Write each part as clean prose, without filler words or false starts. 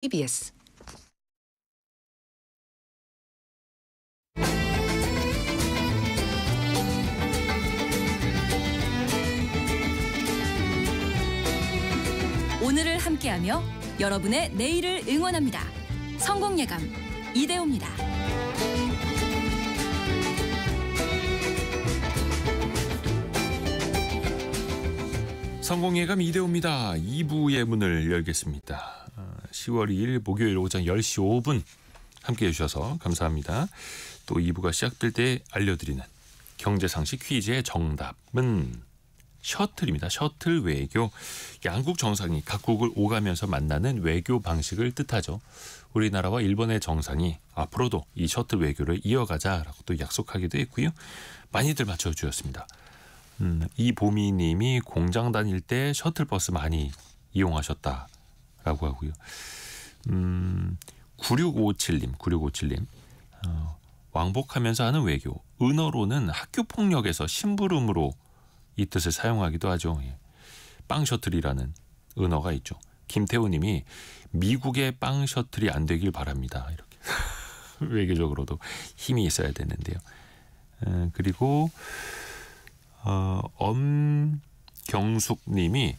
TBS 오늘을 함께하며 여러분의 내일을 응원합니다. 성공예감 이대호입니다. 성공예감 이대호입니다. 2부의 문을 열겠습니다. 10월 2일 목요일 오전 10시 5분 함께해 주셔서 감사합니다. 또 2부가 시작될 때 알려드리는 경제상식 퀴즈의 정답은 셔틀입니다. 셔틀 외교. 양국 정상이 각국을 오가면서 만나는 외교 방식을 뜻하죠. 우리나라와 일본의 정상이 앞으로도 이 셔틀 외교를 이어가자라고 또 약속하기도 했고요. 많이들 맞춰주셨습니다. 이보미 님이 공장 다닐 때 셔틀버스 많이 이용하셨다라고 하고요. 9657님 왕복하면서 하는 외교. 은어로는 학교 폭력에서 심부름으로 이 뜻을 사용하기도 하죠. 빵 셔틀이라는 은어가 있죠. 김태우 님이 미국의 빵 셔틀이 안 되길 바랍니다. 이렇게 외교적으로도 힘이 있어야 되는데요. 그리고 엄경숙 님이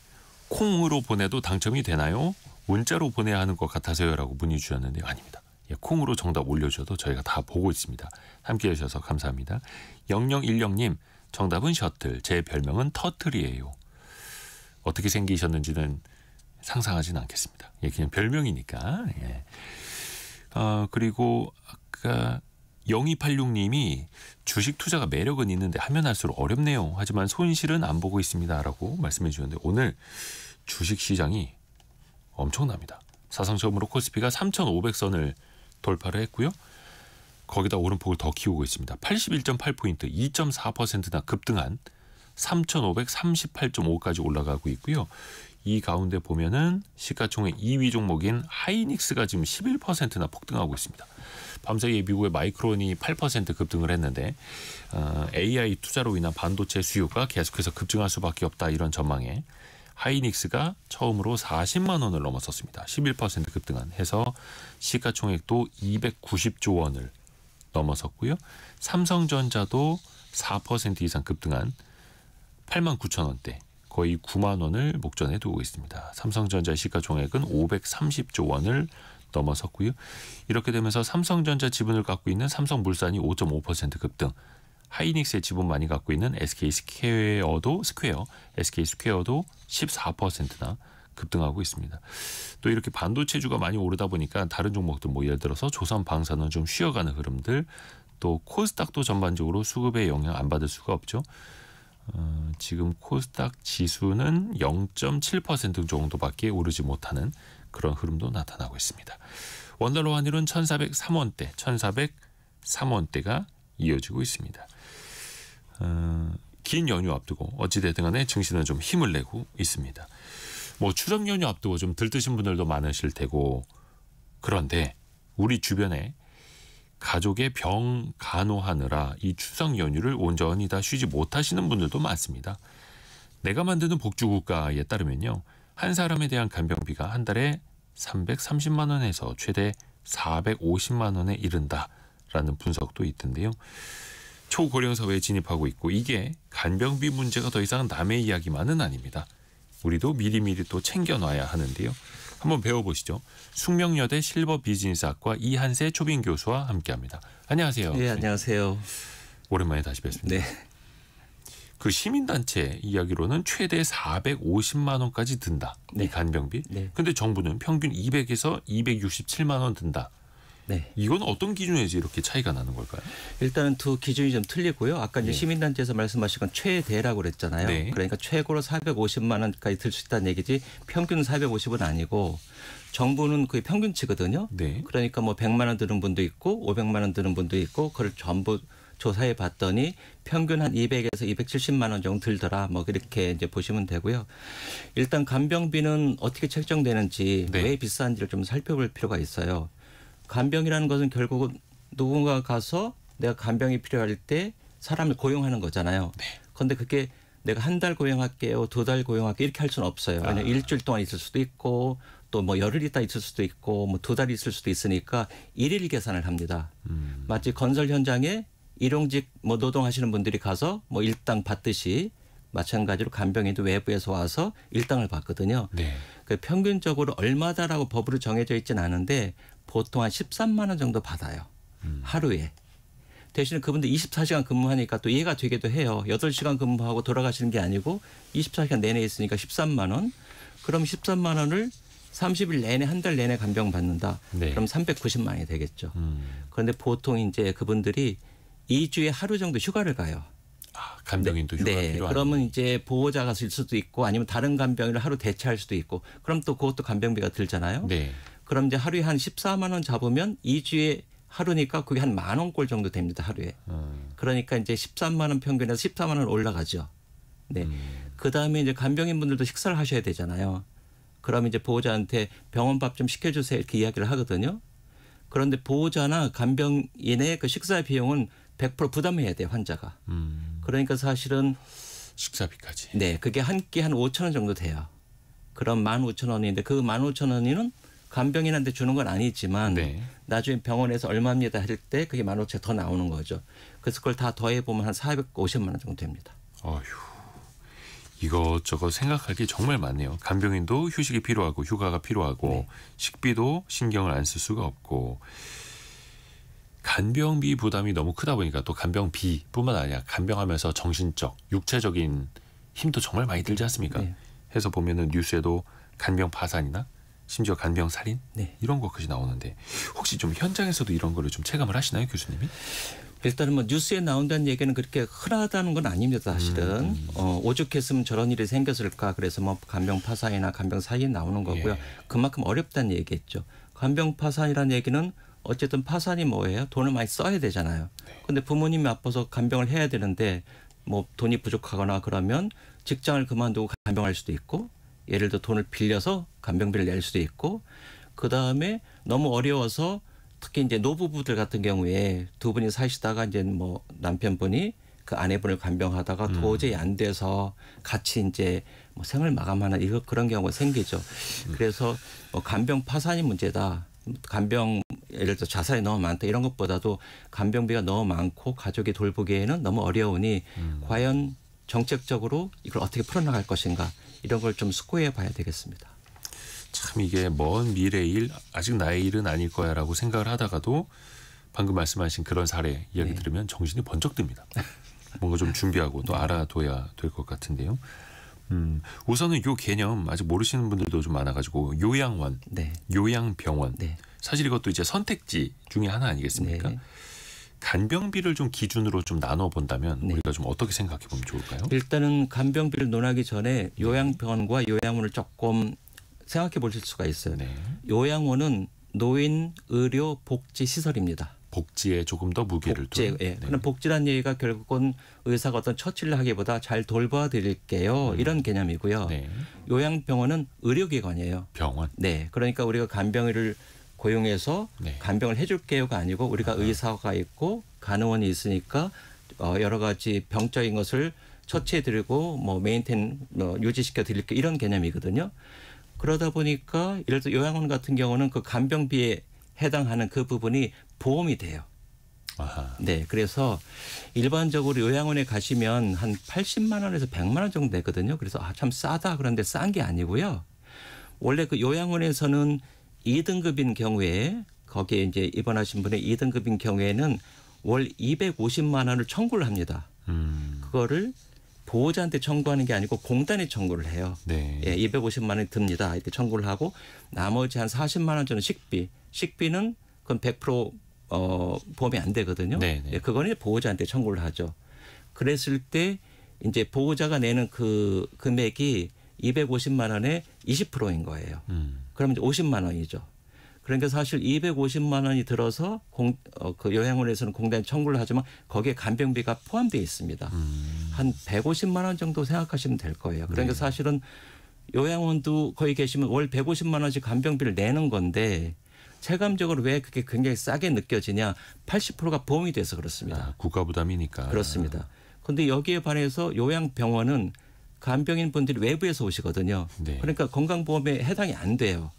콩으로 보내도 당첨이 되나요? 문자로 보내야 하는 것 같아서요라고 문의 주셨는데요. 아닙니다. 콩으로 정답 올려주셔도 저희가 다 보고 있습니다. 함께해 주셔서 감사합니다. 0010님 정답은 셔틀. 제 별명은 터틀이에요. 어떻게 생기셨는지는 상상하진 않겠습니다. 그냥 별명이니까. 그리고 아까 0286님이 주식 투자가 매력은 있는데 하면 할수록 어렵네요. 하지만 손실은 안 보고 있습니다. 라고 말씀해 주셨는데 오늘 주식시장이 엄청납니다. 사상 처음으로 코스피가 3,500선을 돌파를 했고요. 거기다 오름폭을 더 키우고 있습니다. 81.8포인트, 2.4%나 급등한 3,538.5까지 올라가고 있고요. 이 가운데 보면은 시가총액 2위 종목인 하이닉스가 지금 11%나 폭등하고 있습니다. 밤사이에 미국의 마이크론이 8% 급등을 했는데 AI 투자로 인한 반도체 수요가 계속해서 급증할 수밖에 없다 이런 전망에 하이닉스가 처음으로 40만 원을 넘어섰습니다. 11% 급등한 해서 시가총액도 290조 원을 넘어섰고요. 삼성전자도 4% 이상 급등한 8만 9천 원대 거의 9만 원을 목전에 두고 있습니다. 삼성전자 시가총액은 530조 원을 넘어섰고요. 이렇게 되면서 삼성전자 지분을 갖고 있는 삼성물산이 5.5% 급등, 하이닉스의 지분 많이 갖고 있는 SK스퀘어도 14%나 급등하고 있습니다. 또 이렇게 반도체주가 많이 오르다 보니까 다른 종목들 예를 들어서 조선방사는 좀 쉬어가는 흐름들, 또 코스닥도 전반적으로 수급에 영향 안 받을 수가 없죠. 지금 코스닥 지수는 0.7% 정도밖에 오르지 못하는 그런 흐름도 나타나고 있습니다. 원달러 환율은 1,403원대가 이어지고 있습니다. 긴 연휴 앞두고 어찌됐든 간에 증시는 좀 힘을 내고 있습니다. 추석 연휴 앞두고 좀 들뜨신 분들도 많으실 테고, 그런데 우리 주변에 가족의 병 간호하느라 이 추석 연휴를 온전히 다 쉬지 못하시는 분들도 많습니다. 내가 만드는 복지국가에 따르면요, 한 사람에 대한 간병비가 한 달에 330만 원에서 최대 450만 원에 이른다라는 분석도 있던데요. 초고령 사회에 진입하고 있고 이게 간병비 문제가 더 이상 남의 이야기만은 아닙니다. 우리도 미리미리 또 챙겨놔야 하는데요. 한번 배워보시죠. 숙명여대 실버비즈니스학과 이한세 초빙 교수와 함께합니다. 안녕하세요. 네, 안녕하세요. 오랜만에 다시 뵙습니다. 네. 그 시민단체 이야기로는 최대 450만 원까지 든다. 네. 이 간병비. 네. 근데 정부는 평균 200에서 267만 원 든다. 네. 이건 어떤 기준에서 이렇게 차이가 나는 걸까요? 일단은 두 기준이 좀 틀리고요. 아까 이제 시민단체에서 말씀하신 건 최대라고 그랬잖아요. 네. 그러니까 최고로 450만 원까지 들 수 있다는 얘기지 평균 450은 아니고 정부는 그게 평균치거든요. 네. 그러니까 100만 원 드는 분도 있고 500만 원 드는 분도 있고 그걸 전부 조사해 봤더니 평균 한 200에서 270만 원 정도 들더라. 그렇게 이제 보시면 되고요. 일단 간병비는 어떻게 책정되는지 왜 비싼지를 좀 살펴볼 필요가 있어요. 간병이라는 것은 결국은 누군가 가서 내가 간병이 필요할 때 사람을 고용하는 거잖아요. 그런데 그게 내가 한 달 고용할게요, 2달 고용할게요 이렇게 할 수는 없어요. 왜냐하면 일주일 동안 있을 수도 있고 또 뭐 열흘 있다 있을 수도 있고 뭐 2달 있을 수도 있으니까 일일 계산을 합니다. 마치 건설 현장에 일용직 뭐 노동하시는 분들이 가서 뭐 일당 받듯이 마찬가지로 간병인도 외부에서 와서 일당을 받거든요. 네. 그 평균적으로 얼마다라고 법으로 정해져 있지는 않은데 보통 한 13만 원 정도 받아요. 하루에. 대신에 그분들 24시간 근무하니까 또 이해가 되기도 해요. 8시간 근무하고 돌아가시는 게 아니고 24시간 내내 있으니까 13만 원. 그럼 13만 원을 30일 내내 한 달 내내 간병 받는다. 네. 그럼 390만 원이 되겠죠. 그런데 보통 이제 그분들이 2주에 하루 정도 휴가를 가요. 아, 간병인도 휴가 네. 필요한. 그러면 이제 보호자가 쓸 수도 있고 아니면 다른 간병인을 하루 대체할 수도 있고 그럼 또 그것도 간병비가 들잖아요. 네. 그럼 이제 하루에 한 14만 원 잡으면 2주에 하루니까 그게 한 10,000원꼴 정도 됩니다. 하루에. 그러니까 이제 13만 원 평균에서 14만 원 올라가죠. 네. 그다음에 이제 간병인 분들도 식사를 하셔야 되잖아요. 그러면 이제 보호자한테 병원 밥 좀 시켜주세요 이렇게 이야기를 하거든요. 그런데 보호자나 간병인의 그 식사 비용은 100% 부담해야 돼요. 환자가. 그러니까 사실은 식사비까지. 네, 그게 한 끼 한 5,000원 정도 돼요. 그럼 15,000원인데 그 15,000원이는 간병인한테 주는 건 아니지만 네. 나중에 병원에서 얼마입니다 할 때 그게 15,000원 더 나오는 거죠. 그래서 그걸 다 더해 보면 한 450만 원 정도 됩니다. 어휴. 이것저것 생각할 게 정말 많네요. 간병인도 휴식이 필요하고 휴가가 필요하고 네. 식비도 신경을 안 쓸 수가 없고 간병비 부담이 너무 크다 보니까 또 간병비뿐만 아니라 간병하면서 정신적, 육체적인 힘도 정말 많이 들지 않습니까? 네. 해서 보면은 뉴스에도 간병 파산이나 심지어 간병 살인 네. 이런 것까지 나오는데 혹시 좀 현장에서도 이런 거를 좀 체감을 하시나요, 교수님이? 일단은 뭐 뉴스에 나온다는 얘기는 그렇게 흔하다는 건 아닙니다. 사실은 오죽했으면 저런 일이 생겼을까. 그래서 뭐 간병 파산이나 간병 사이에 나오는 거고요. 예. 그만큼 어렵다는 얘기겠죠. 간병 파산이라는 얘기는 어쨌든 파산이 뭐예요? 돈을 많이 써야 되잖아요. 그런데 부모님이 아파서 간병을 해야 되는데 뭐 돈이 부족하거나 그러면 직장을 그만두고 간병할 수도 있고 예를 들어 돈을 빌려서 간병비를 낼 수도 있고 그다음에 너무 어려워서 특히 이제 노부부들 같은 경우에 두 분이 사시다가 이제 뭐 남편분이 그 아내분을 간병하다가 도저히 안 돼서 같이 이제 뭐 생을 마감하는 이거 그런 경우가 생기죠. 그래서 뭐 간병 파산이 문제다. 간병 예를 들어 자살이 너무 많다 이런 것보다도 간병비가 너무 많고 가족이 돌보기에는 너무 어려우니 과연 정책적으로 이걸 어떻게 풀어나갈 것인가 이런 걸 좀 숙고해 봐야 되겠습니다. 참 이게 먼 미래의 일, 아직 나의 일은 아닐 거야라고 생각을 하다가도 방금 말씀하신 그런 사례 이야기 네. 들으면 정신이 번쩍 듭니다. 뭔가 좀 준비하고 또 알아둬야 될 것 같은데요. 우선은 이 개념 아직 모르시는 분들도 좀 많아가지고 요양원, 네. 요양병원. 네. 사실 이것도 이제 선택지 중에 하나 아니겠습니까? 네. 간병비를 좀 기준으로 좀 나눠 본다면 네. 우리가 좀 어떻게 생각해 보면 좋을까요? 일단은 간병비를 논하기 전에 요양병원과 요양원을 조금 생각해 보실 수가 있어요. 네. 요양원은 노인 의료 복지 시설입니다. 복지에 조금 더 무게를 복지, 둔. 예. 그럼 복지란 얘기가 결국은 의사가 어떤 처치를 하기보다 잘 돌봐 드릴게요. 이런 개념이고요. 네. 요양병원은 의료기관이에요. 병원. 네. 그러니까 우리가 간병인을 고용해서 네. 간병을 해줄게요가 아니고 우리가 의사가 있고 간호원이 있으니까 여러 가지 병적인 것을 처치해 드리고 뭐 메인테인 유지시켜 드릴게요. 이런 개념이거든요. 그러다 보니까 예를 들어 요양원 같은 경우는 그 간병비에 해당하는 그 부분이 보험이 돼요. 아하. 네. 그래서 일반적으로 요양원에 가시면 한 80만 원에서 100만 원 정도 되거든요. 그래서 참 싸다 그런데 싼 게 아니고요. 원래 그 요양원에서는 2등급인 경우에 거기에 이제 입원하신 분의 2등급인 경우에는 월 250만 원을 청구를 합니다. 그거를 보호자한테 청구하는 게 아니고 공단에 청구를 해요. 네. 예, 250만 원이 듭니다. 이렇게 청구를 하고 나머지 한 40만 원 정도 식비. 식비는 그건 100% 보험이 안 되거든요. 네, 네. 예, 그거는 보호자한테 청구를 하죠. 그랬을 때 이제 보호자가 내는 그 금액이 250만 원의 20%인 거예요. 그러면 이제 50만 원이죠. 그러니까 사실 250만 원이 들어서 그 요양원에서는 공단에 청구를 하지만 거기에 간병비가 포함되어 있습니다. 한 150만 원 정도 생각하시면 될 거예요. 그러니까 네. 사실은 요양원도 거기 계시면 월 150만 원씩 간병비를 내는 건데 체감적으로 왜 그게 굉장히 싸게 느껴지냐 80%가 보험이 돼서 그렇습니다. 아, 국가 부담이니까. 그렇습니다. 그런데 여기에 반해서 요양병원은 간병인 분들이 외부에서 오시거든요. 네. 그러니까 건강보험에 해당이 안 돼요.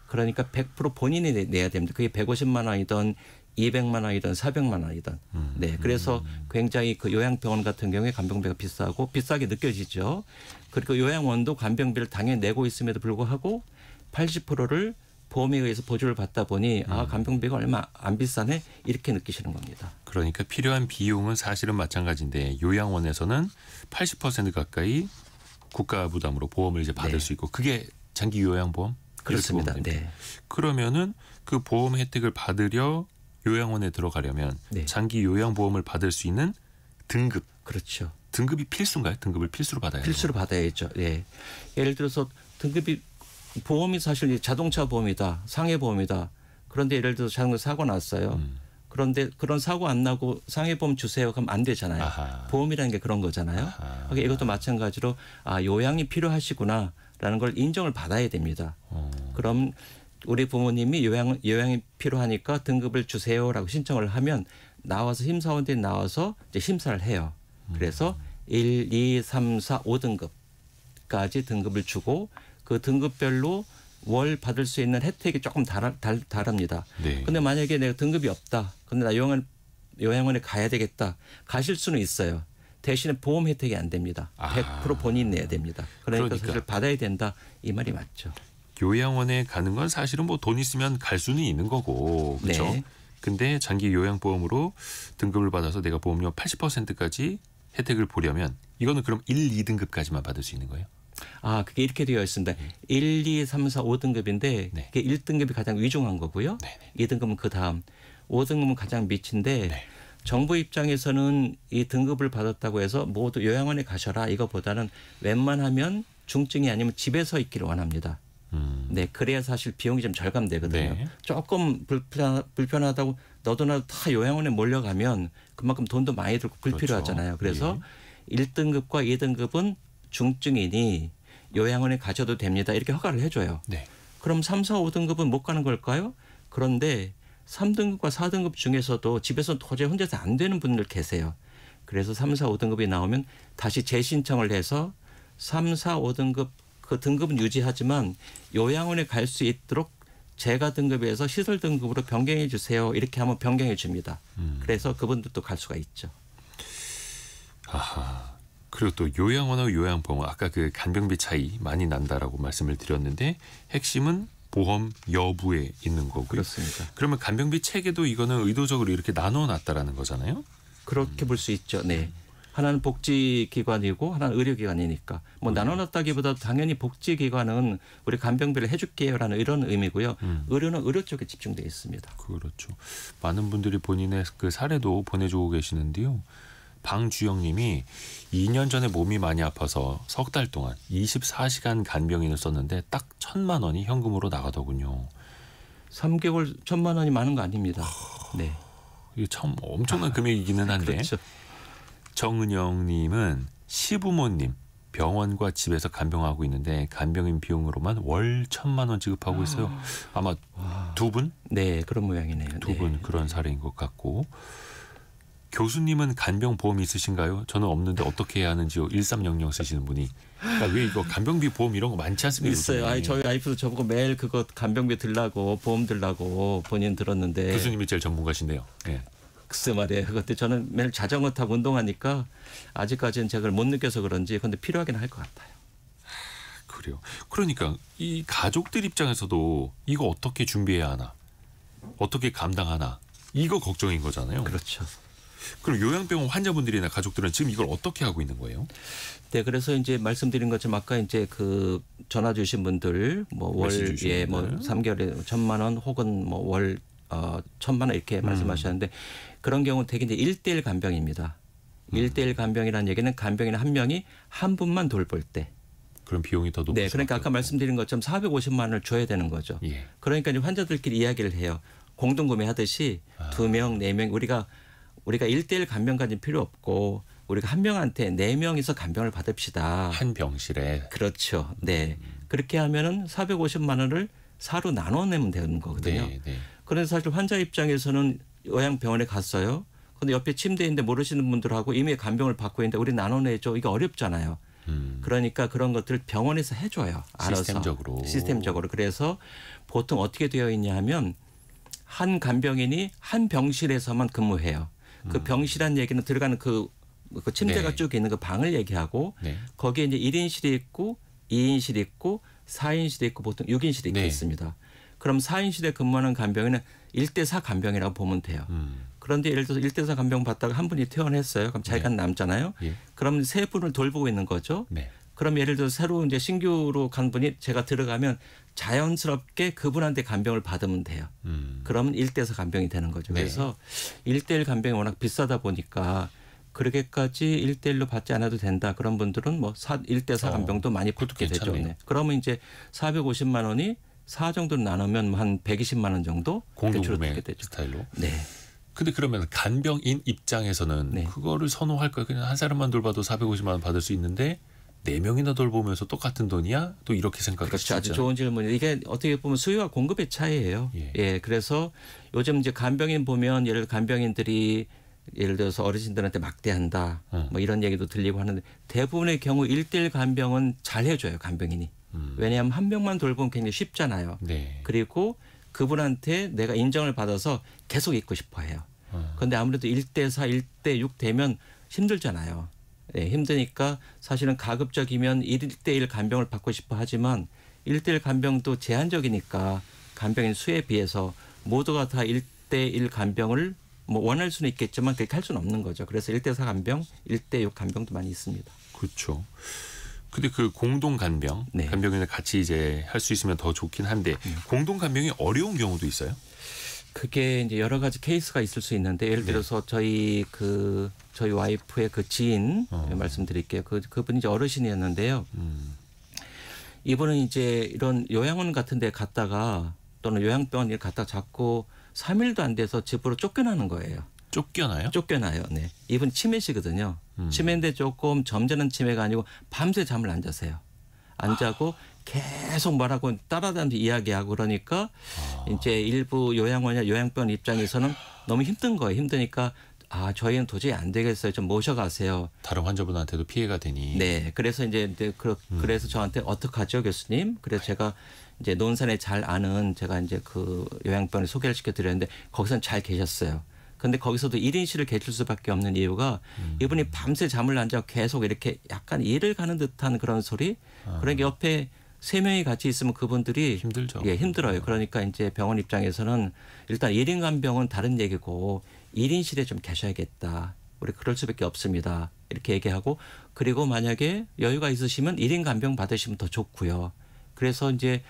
그러니까 100% 본인이 내야 됩니다. 그게 150만 원이든 200만 원이든 400만 원이든. 네. 그래서 굉장히 그 요양병원 같은 경우에 간병비가 비싸고 비싸게 느껴지죠. 그리고 요양원도 간병비를 당연히 내고 있음에도 불구하고 80%를 보험에 의해서 보조를 받다 보니 아 간병비가 얼마 안 비싸네 이렇게 느끼시는 겁니다. 그러니까 필요한 비용은 사실은 마찬가지인데 요양원에서는 80% 가까이 국가 부담으로 보험을 이제 받을 네. 수 있고 그게 장기 요양보험? 그렇습니다. 이렇게 보면 됩니다. 네. 그러면은 그 보험 혜택을 받으려 요양원에 들어가려면 네. 장기 요양보험을 받을 수 있는 등급. 그렇죠. 등급이 필수인가요? 등급을 필수로 받아야 해요. 필수로 받아야죠. 예. 예를 들어서 등급이 보험이 사실 자동차 보험이다, 상해 보험이다. 그런데 예를 들어서 자동차 사고 났어요. 그런데 그런 사고 안 나고 상해 보험 주세요. 그럼 안 되잖아요. 아하. 보험이라는 게 그런 거잖아요. 그러니까 이것도 마찬가지로 아 요양이 필요하시구나라는 걸 인정을 받아야 됩니다. 그럼 우리 부모님이 요양이 필요하니까 등급을 주세요라고 신청을 하면 나와서 심사원들이 나와서 이제 심사를 해요. 그래서 1, 2, 3, 4, 5등급까지 등급을 주고 그 등급별로 월 받을 수 있는 혜택이 조금 다릅니다. 네. 근데 만약에 내가 등급이 없다. 근데 나 요양원에 가야 되겠다. 가실 수는 있어요. 대신에 보험 혜택이 안 됩니다. 100% 본인 내야 됩니다. 그러니까 사실 받아야 된다. 이 말이 맞죠. 요양원에 가는 건 사실은 뭐 돈 있으면 갈 수는 있는 거고. 그렇죠? 네. 근데 장기 요양보험으로 등급을 받아서 내가 보험료 80%까지 혜택을 보려면 이거는 그럼 1, 2등급까지만 받을 수 있는 거예요? 아, 그게 이렇게 되어 있습니다. 1, 2, 3, 4, 5등급인데 네. 그게 1등급이 가장 위중한 거고요. 네네. 2등급은 그 다음. 5등급은 가장 밑인데 네. 정부 입장에서는 이 등급을 받았다고 해서 모두 요양원에 가셔라 이거보다는 웬만하면 중증이 아니면 집에서 있기를 원합니다. 네, 그래야 사실 비용이 좀 절감되거든요. 네. 조금 불편하다고 너도 나도 다 요양원에 몰려가면 그만큼 돈도 많이 들고 불필요하잖아요. 그래서 1등급과 2등급은 중증이니 요양원에 가셔도 됩니다. 이렇게 허가를 해줘요. 네. 그럼 3, 4, 5등급은 못 가는 걸까요? 그런데 3등급과 4등급 중에서도 집에서 도저히 혼자서 안 되는 분들 계세요. 그래서 3, 4, 5등급이 나오면 다시 재신청을 해서 3, 4, 5등급 그 등급은 유지하지만 요양원에 갈 수 있도록 재가 등급에서 시설 등급으로 변경해 주세요. 이렇게 하면 변경해 줍니다. 그래서 그분들도 갈 수가 있죠. 아하. 그리고 또 요양원하고 요양보험 아까 그 간병비 차이 많이 난다라고 말씀을 드렸는데 핵심은 보험 여부에 있는 거고요. 그렇습니다. 그러면 간병비 체계도 이거는 의도적으로 이렇게 나눠놨다라는 거잖아요. 그렇게 볼 수 있죠. 네. 하나는 복지기관이고 하나는 의료기관이니까 뭐 나눠놨다기보다 당연히 복지기관은 우리 간병비를 해줄게요라는 이런 의미고요. 의료는 의료 쪽에 집중되어 있습니다. 그렇죠. 많은 분들이 본인의 그 사례도 보내주고 계시는데요. 방주영님이 2년 전에 몸이 많이 아파서 석 달 동안 24시간 간병인을 썼는데 딱 1,000만 원이 현금으로 나가더군요. 3개월 1,000만 원이 많은 거 아닙니다. 네. 이게 참 엄청난 금액이기는 한데 그렇죠. 정은영님은 시부모님 병원과 집에서 간병하고 있는데 간병인 비용으로만 월 1,000만 원 지급하고 있어요. 아마 두 분? 네, 그런 모양이네요. 두 분 그런 사례인 것 같고. 교수님은 간병보험 있으신가요? 저는 없는데 어떻게 해야 하는지요? 1300 쓰시는 분이. 그러니까 왜 이거 간병비 보험 이런 거 많지 않습니까? 있어요. 아니, 저희 와이프도 저보고 매일 그거 간병비 들라고 보험 들라고 본인 들었는데. 교수님이 제일 전문가신데요. 네. 글쎄 말이에요. 그때 저는 매일 자전거 타고 운동하니까 아직까지는 제가 못 느껴서 그런지 근데 필요하긴 할 것 같아요. 그래요. 그러니까 이 가족들 입장에서도 이거 어떻게 준비해야 하나? 어떻게 감당하나? 이거 걱정인 거잖아요. 그렇죠. 그럼 요양병원 환자분들이나 가족들은 지금 이걸 어떻게 하고 있는 거예요? 네, 그래서 이제 말씀드린 것처럼 아까 이제 그 전화 주신 분들 뭐 월에 뭐 3개월에 1,000만 원 혹은 뭐 월 1,000만 원 이렇게 말씀하셨는데 그런 경우는 되게 이제 1:1 간병입니다. 1:1 간병이라는 얘기는 간병인 한 명이 한 분만 돌볼 때. 그럼 비용이 더 높을 네, 그러니까 아까 말씀드린 것처럼 450만 원을 줘야 되는 거죠. 예. 그러니까 이제 환자들끼리 이야기를 해요. 공동구매하듯이 2명, 4명 우리가 1:1 간병까지는 필요 없고 우리가 한 명한테 4명이서 간병을 받읍시다. 한 병실에. 그렇죠. 네. 그렇게 하면은 450만 원을 4로 나눠내면 되는 거거든요. 네, 네. 그래서 사실 환자 입장에서는 요양병원에 갔어요. 근데 옆에 침대에 있는데 모르시는 분들하고 이미 간병을 받고 있는데 우리 나눠내죠. 이게 어렵잖아요. 그러니까 그런 것들을 병원에서 해줘요. 알아서. 시스템적으로. 그래서 보통 어떻게 되어 있냐 하면 한 간병인이 한 병실에서만 근무해요. 그 병실한 얘기는 들어가는 그 침대가 네. 쭉 있는 그 방을 얘기하고 네. 거기에 이제 1인실이 있고 2인실이 있고 4인실이 있고 보통 6인실이 네. 있습니다. 그럼 4인실에 근무하는 간병인은 1대4 간병이라고 보면 돼요. 그런데 예를 들어서 1대4 간병 받다가 한 분이 퇴원했어요. 그럼 자기가 남잖아요. 예. 그럼 세 분을 돌보고 있는 거죠. 네. 그럼 예를 들어서 새로 이제 신규로 간 분이 제가 들어가면 자연스럽게 그분한테 간병을 받으면 돼요. 그러면 1대4 간병이 되는 거죠. 네. 그래서 1대1 간병이 워낙 비싸다 보니까 그렇게까지 1대1로 받지 않아도 된다. 그런 분들은 뭐 1대4 간병도 많이 붙게 되죠. 네. 그러면 이제 450만 원이 4 정도로 나누면 한 120만 원 정도 대출을 공동구매 받게 되죠. 스타일로. 네. 근데 그러면 간병인 입장에서는 네. 그거를 선호할까요? 그냥 한 사람만 돌봐도 450만 원 받을 수 있는데 4명이나 돌보면서 똑같은 돈이야? 또 이렇게 생각할 그렇죠. 수 아주 있잖아요. 좋은 질문이에요. 이게 어떻게 보면 수요와 공급의 차이예요. 예. 그래서 요즘 이제 간병인 보면 예를 들어 간병인들이 예를 들어서 어르신들한테 막대한다. 뭐 이런 얘기도 들리고 하는데 대부분의 경우 1대1 간병은 잘 해줘요. 간병인이. 왜냐하면 한 명만 돌보면 굉장히 쉽잖아요. 네. 그리고 그분한테 내가 인정을 받아서 계속 있고 싶어 해요. 그런데 아무래도 1대4, 1대6 되면 힘들잖아요. 네, 힘드니까 사실은 가급적이면 1대1 간병을 받고 싶어 하지만 1대1 간병도 제한적이니까 간병인 수에 비해서 모두가 다 1대1 간병을 뭐 원할 수는 있겠지만 그렇게 할 수는 없는 거죠. 그래서 1대4 간병, 1대6 간병도 많이 있습니다. 그렇죠. 근데 그 공동 간병, 네. 간병인을 같이 이제 할 수 있으면 더 좋긴 한데 공동 간병이 어려운 경우도 있어요? 그게 이제 여러 가지 케이스가 있을 수 있는데 예를 들어서 저희 와이프의 그 지인 말씀드릴게요. 그분이 이제 어르신이었는데요. 이분은 이제 이런 요양원 같은 데 갔다가 또는 요양병원에 갔다가 자꾸 3일도 안 돼서 집으로 쫓겨나는 거예요. 쫓겨나요? 쫓겨나요. 네. 이분 치매시거든요. 치매인데 조금 점잖은 치매가 아니고 밤새 잠을 안 자세요. 안 자고 계속 말하고 따라다니면서 이야기하고 그러니까 이제 일부 요양원이나 요양병원 입장에서는 너무 힘든 거예요. 힘드니까 저희는 도저히 안 되겠어요. 좀 모셔가세요. 다른 환자분한테도 피해가 되니. 네. 그래서 이제 그래서 저한테 어떡하죠, 교수님? 그래서 제가 이제 논산에 잘 아는 제가 이제 그 요양병원에 소개를 시켜드렸는데 거기서는 잘 계셨어요. 근데 거기서도 1인실을 계실 수밖에 없는 이유가 이분이 밤새 잠을 안 자고 계속 이렇게 약간 일을 가는 듯한 그런 소리. 그러니까 옆에 3명이 같이 있으면 그분들이 힘들죠. 예, 힘들어요. 그러니까 이제 병원 입장에서는 일단 1인 간병은 다른 얘기고 1인실에 좀 계셔야겠다. 우리 그럴 수밖에 없습니다. 이렇게 얘기하고 그리고 만약에 여유가 있으시면 1인 간병 받으시면 더 좋고요. 그래서 이제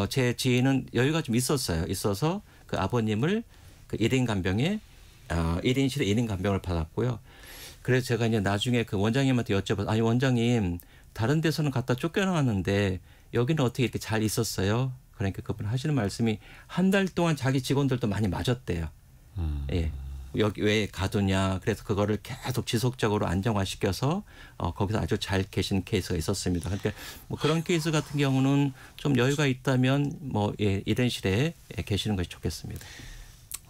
제 지인은 여유가 좀 있어서 그 아버님을 그 1인 간병에 1인실에 1인 간병을 받았고요. 그래서 제가 이제 나중에 그 원장님한테 여쭤봐서 아니 원장님 다른 데서는 갔다 쫓겨나왔는데 여기는 어떻게 이렇게 잘 있었어요? 그러니까 그분 하시는 말씀이 한 달 동안 자기 직원들도 많이 맞았대요. 예. 여기 왜 가두냐. 그래서 그거를 계속 지속적으로 안정화시켜서 거기서 아주 잘 계신 케이스가 있었습니다. 그러니까 뭐 그런 케이스 같은 경우는 좀 여유가 있다면 뭐 예, 1인실에 계시는 것이 좋겠습니다.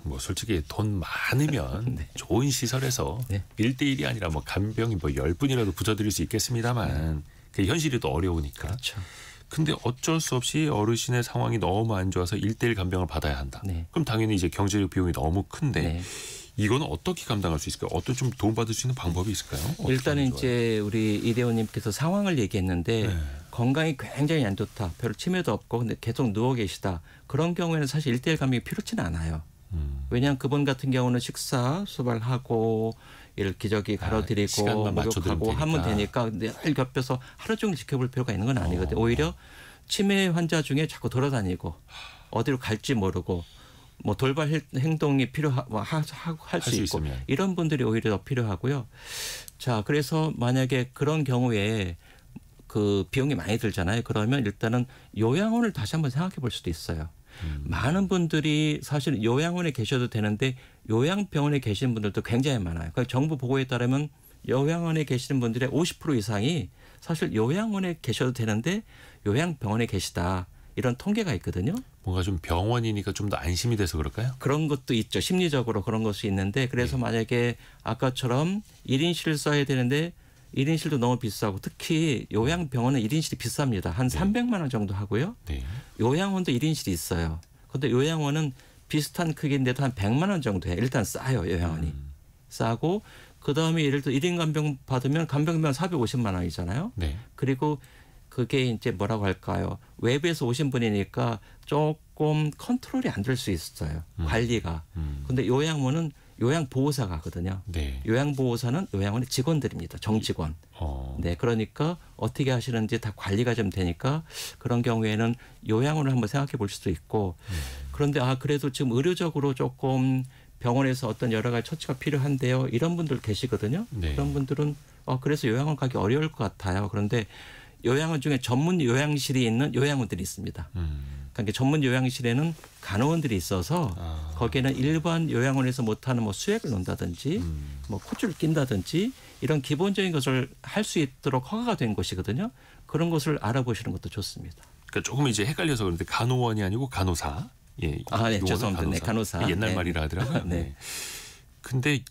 뭐 솔직히 돈 많으면 네. 좋은 시설에서 네. 1대1이 아니라 뭐 간병이 뭐 10분이라도 붙여드릴 수 있겠습니다만 그게 현실이 또 어려우니까. 그렇죠. 근데 어쩔 수 없이 어르신의 상황이 너무 안 좋아서 1대1 간병을 받아야 한다. 네. 그럼 당연히 이제 경제적 비용이 너무 큰데 네. 이거는 어떻게 감당할 수 있을까요? 어떤 좀 도움받을 수 있는 방법이 있을까요? 일단은 이제 우리 이대호님께서 상황을 얘기했는데 네. 건강이 굉장히 안 좋다. 별로 치매도 없고 근데 계속 누워 계시다. 그런 경우에는 사실 1대1 간병이 필요치는 않아요. 왜냐하면 그분 같은 경우는 식사 수발하고 기저귀 가로드리고 시간만 맞춰두면 목욕하고 하면 되니까 늘 겹쳐서 하루 종일 지켜볼 필요가 있는 건 아니거든요. 오히려 치매 환자 중에 자꾸 돌아다니고 어디로 갈지 모르고 뭐 돌발 행동이 할 수 있고 있으면. 이런 분들이 오히려 더 필요하고요. 자, 그래서 만약에 그런 경우에 그 비용이 많이 들잖아요. 그러면 일단은 요양원을 다시 한번 생각해 볼 수도 있어요. 많은 분들이 사실 요양원에 계셔도 되는데 요양병원에 계시는 분들도 굉장히 많아요. 그러니까 정부 보고에 따르면 요양원에 계시는 분들의 50% 이상이 사실 요양원에 계셔도 되는데 요양병원에 계시다. 이런 통계가 있거든요. 뭔가 좀 병원이니까 좀 더 안심이 돼서 그럴까요? 그런 것도 있죠. 심리적으로 그런 것이 있는데 그래서 만약에 아까처럼 1인실을 써야 되는데 1인실도 너무 비싸고 특히 요양병원은 1인실이 비쌉니다. 한 네. 300만 원 정도 하고요. 네. 요양원도 1인실이 있어요. 그런데 요양원은 비슷한 크기인데도 한 100만 원 정도 해요. 일단 싸요. 요양원이. 싸고 그다음에 예를 들어 1인 간병 받으면 간병비만 450만 원이잖아요. 네. 그리고 그게 이제 뭐라고 할까요? 외부에서 오신 분이니까 조금 컨트롤이 안 될 수 있어요. 관리가. 근데 요양원은 요양보호사가 하거든요. 네. 요양보호사는 요양원의 직원들입니다. 정직원. 네, 그러니까 어떻게 하시는지 다 관리가 좀 되니까 그런 경우에는 요양원을 한번 생각해 볼 수도 있고 그런데 그래도 지금 의료적으로 조금 병원에서 어떤 여러 가지 처치가 필요한데요. 이런 분들 계시거든요. 네. 그런 분들은 그래서 요양원 가기 어려울 것 같아요. 그런데 요양원 중에 전문 요양실이 있는 요양원들이 있습니다. 그러니까 전문 요양실에는 간호원들이 있어서 거기에는 일반 요양원에서 못하는 뭐 수액을 놓는다든지 뭐 콧줄을 낀다든지 이런 기본적인 것을 할 수 있도록 허가가 된 곳이거든요. 그런 것을 알아보시는 것도 좋습니다. 그러니까 조금 이제 헷갈려서 그런데 간호원이 아니고 간호사. 예. 네, 용어는 죄송합니다. 네, 간호사. 옛날 네. 말이라 하더라고요. 네. 네. 근데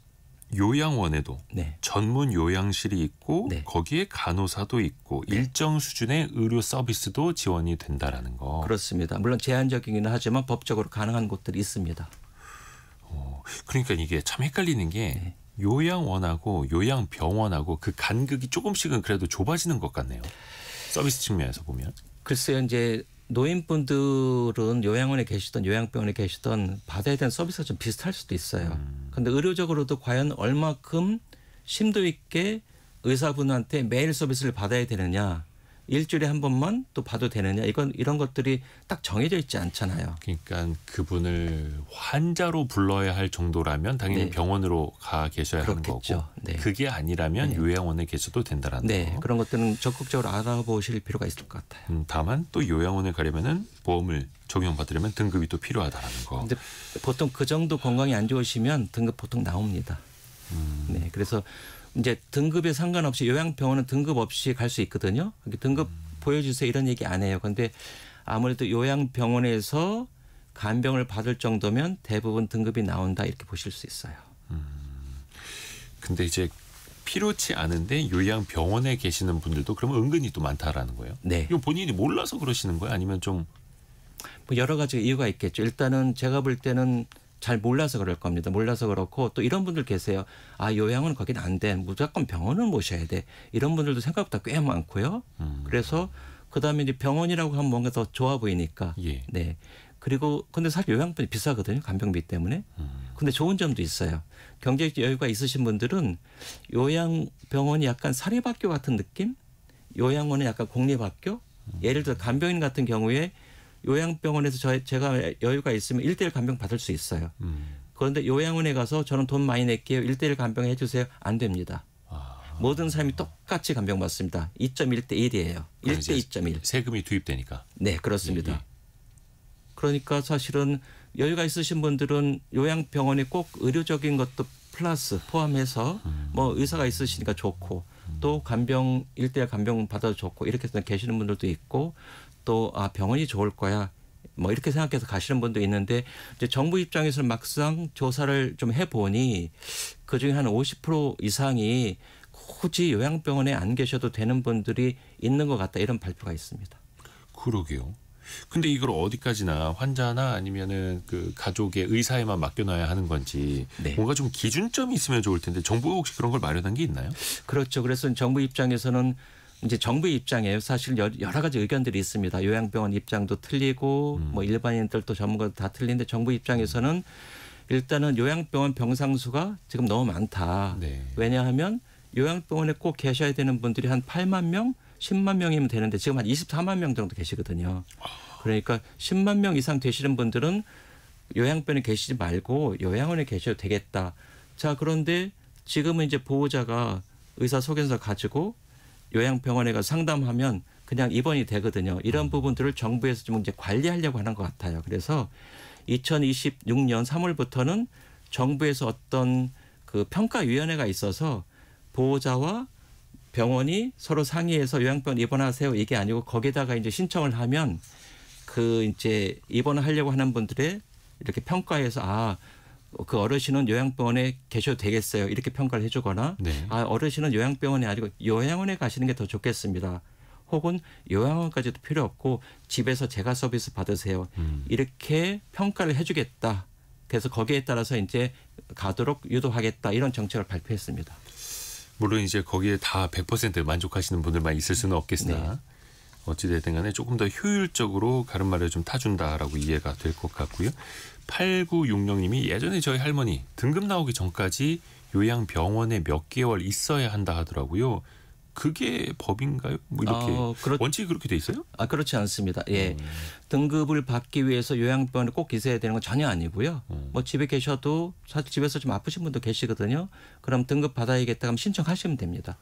요양원에도 네. 전문 요양실이 있고 네. 거기에 간호사도 있고 일정 수준의 의료 서비스도 지원이 된다라는 거. 그렇습니다. 물론 제한적이기는 하지만 법적으로 가능한 곳들이 있습니다. 그러니까 이게 참 헷갈리는 게 네. 요양원하고 요양병원하고 그 간극이 조금씩은 그래도 좁아지는 것 같네요. 서비스 측면에서 보면. 글쎄요, 이제 노인분들은 요양원에 계시던 요양병원에 계시던 받아야 되는 서비스가 좀 비슷할 수도 있어요. 그런데 의료적으로도 과연 얼마큼 심도 있게 의사분한테 매일 서비스를 받아야 되느냐, 일주일에 한 번만 또 봐도 되느냐, 이런 것들이 딱 정해져 있지 않잖아요. 그러니까 그분을 환자로 불러야 할 정도라면 당연히 네. 병원으로 가 계셔야 그렇겠죠. 하는 거고 네. 그게 아니라면 네. 요양원에 계셔도 된다라는 네, 거. 그런 것들은 적극적으로 알아보실 필요가 있을 것 같아요. 다만 또 요양원에 가려면은 보험을 적용받으려면 등급이 또 필요하다라는 거. 근데 보통 그 정도 건강이 안 좋으시면 등급 보통 나옵니다. 네, 그래서 이제 등급에 상관없이 요양병원은 등급 없이 갈 수 있거든요. 등급 보여주세요 이런 얘기 안 해요. 그런데 아무래도 요양병원에서 간병을 받을 정도면 대부분 등급이 나온다 이렇게 보실 수 있어요. 근데 이제 필요치 않은데 요양병원에 계시는 분들도 그러면 은근히 또 많다라는 거예요. 네. 이거 본인이 몰라서 그러시는 거예요? 아니면 좀 뭐 여러 가지 이유가 있겠죠. 일단은 제가 볼 때는 잘 몰라서 그럴 겁니다. 몰라서 그렇고 또 이런 분들 계세요. 요양은 거긴 안 돼. 무조건 병원을 모셔야 돼. 이런 분들도 생각보다 꽤 많고요. 그래서 그다음에 이제 병원이라고 하면 뭔가 더 좋아 보이니까. 예. 네. 그리고 근데 사실 요양병이 비싸거든요. 간병비 때문에. 근데 좋은 점도 있어요. 경제적 여유가 있으신 분들은 요양병원이 약간 사립학교 같은 느낌? 요양원은 약간 공립학교? 예를 들어 간병인 같은 경우에 요양병원에서 제가 여유가 있으면 1:1 간병 받을 수 있어요. 그런데 요양원에 가서 저는 돈 많이 낼게요. 1:1 간병 해주세요. 안 됩니다. 모든 사람이 똑같이 간병 받습니다. 2.1대 1이에요. 1대 2.1. 세금이 투입되니까. 네, 그렇습니다. 예. 그러니까 사실은 여유가 있으신 분들은 요양병원에 꼭 의료적인 것도 플러스 포함해서 뭐 의사가 있으시니까 좋고 또 간병 1:1 간병 받아도 좋고 이렇게 해서 계시는 분들도 있고 또 병원이 좋을 거야 뭐 이렇게 생각해서 가시는 분도 있는데 이제 정부 입장에서는 막상 조사를 좀 해보니 그중에 한 50% 이상이 굳이 요양병원에 안 계셔도 되는 분들이 있는 것 같다 이런 발표가 있습니다. 그러게요. 근데 이걸 어디까지나 환자나 아니면은 그 가족의 의사에만 맡겨놔야 하는 건지 네. 뭔가 좀 기준점이 있으면 좋을 텐데 정부가 혹시 그런 걸 마련한 게 있나요? 그렇죠. 그래서 정부 입장에서는 이제 정부 입장에 사실 여러 가지 의견들이 있습니다. 요양병원 입장도 틀리고 뭐 일반인들도 전문가도 다 틀린데 정부 입장에서는 일단은 요양병원 병상수가 지금 너무 많다. 네. 왜냐하면 요양병원에 꼭 계셔야 되는 분들이 한 8만 명, 10만 명이면 되는데 지금 한 24만 명 정도 계시거든요. 그러니까 10만 명 이상 되시는 분들은 요양병원에 계시지 말고 요양원에 계셔도 되겠다. 자, 그런데 지금은 이제 보호자가 의사 소견서 가지고 요양병원에 가서 상담하면 그냥 입원이 되거든요. 이런 부분들을 정부에서 좀 이제 관리하려고 하는 것 같아요. 그래서 2026년 3월부터는 정부에서 어떤 그 평가위원회가 있어서 보호자와 병원이 서로 상의해서 요양병원 입원하세요. 이게 아니고 거기다가 이제 신청을 하면 그 이제 입원을 하려고 하는 분들의 이렇게 평가해서 그 어르신은 요양병원에 계셔도 되겠어요. 이렇게 평가를 해주거나 네. 아 어르신은 요양병원이 아니고 요양원에 가시는 게 더 좋겠습니다. 혹은 요양원까지도 필요 없고 집에서 재가 서비스 받으세요. 이렇게 평가를 해주겠다. 그래서 거기에 따라서 이제 가도록 유도하겠다 이런 정책을 발표했습니다. 물론 이제 거기에 다 100% 만족하시는 분들만 있을 수는 없겠으나 네. 어찌됐든 간에 조금 더 효율적으로 가름마를 좀 타준다라고 이해가 될 것 같고요. 8960님이 예전에 저희 할머니 등급 나오기 전까지 요양병원에 몇 개월 있어야 한다 하더라고요. 그게 법인가요? 뭐 이렇게 원칙이 그렇게 돼 있어요? 아 그렇지 않습니다. 예, 등급을 받기 위해서 요양병원에 꼭 있어야 되는 건 전혀 아니고요. 뭐 집에 계셔도 사실 집에서 좀 아프신 분도 계시거든요. 그럼 등급 받아야겠다 하면 신청하시면 됩니다.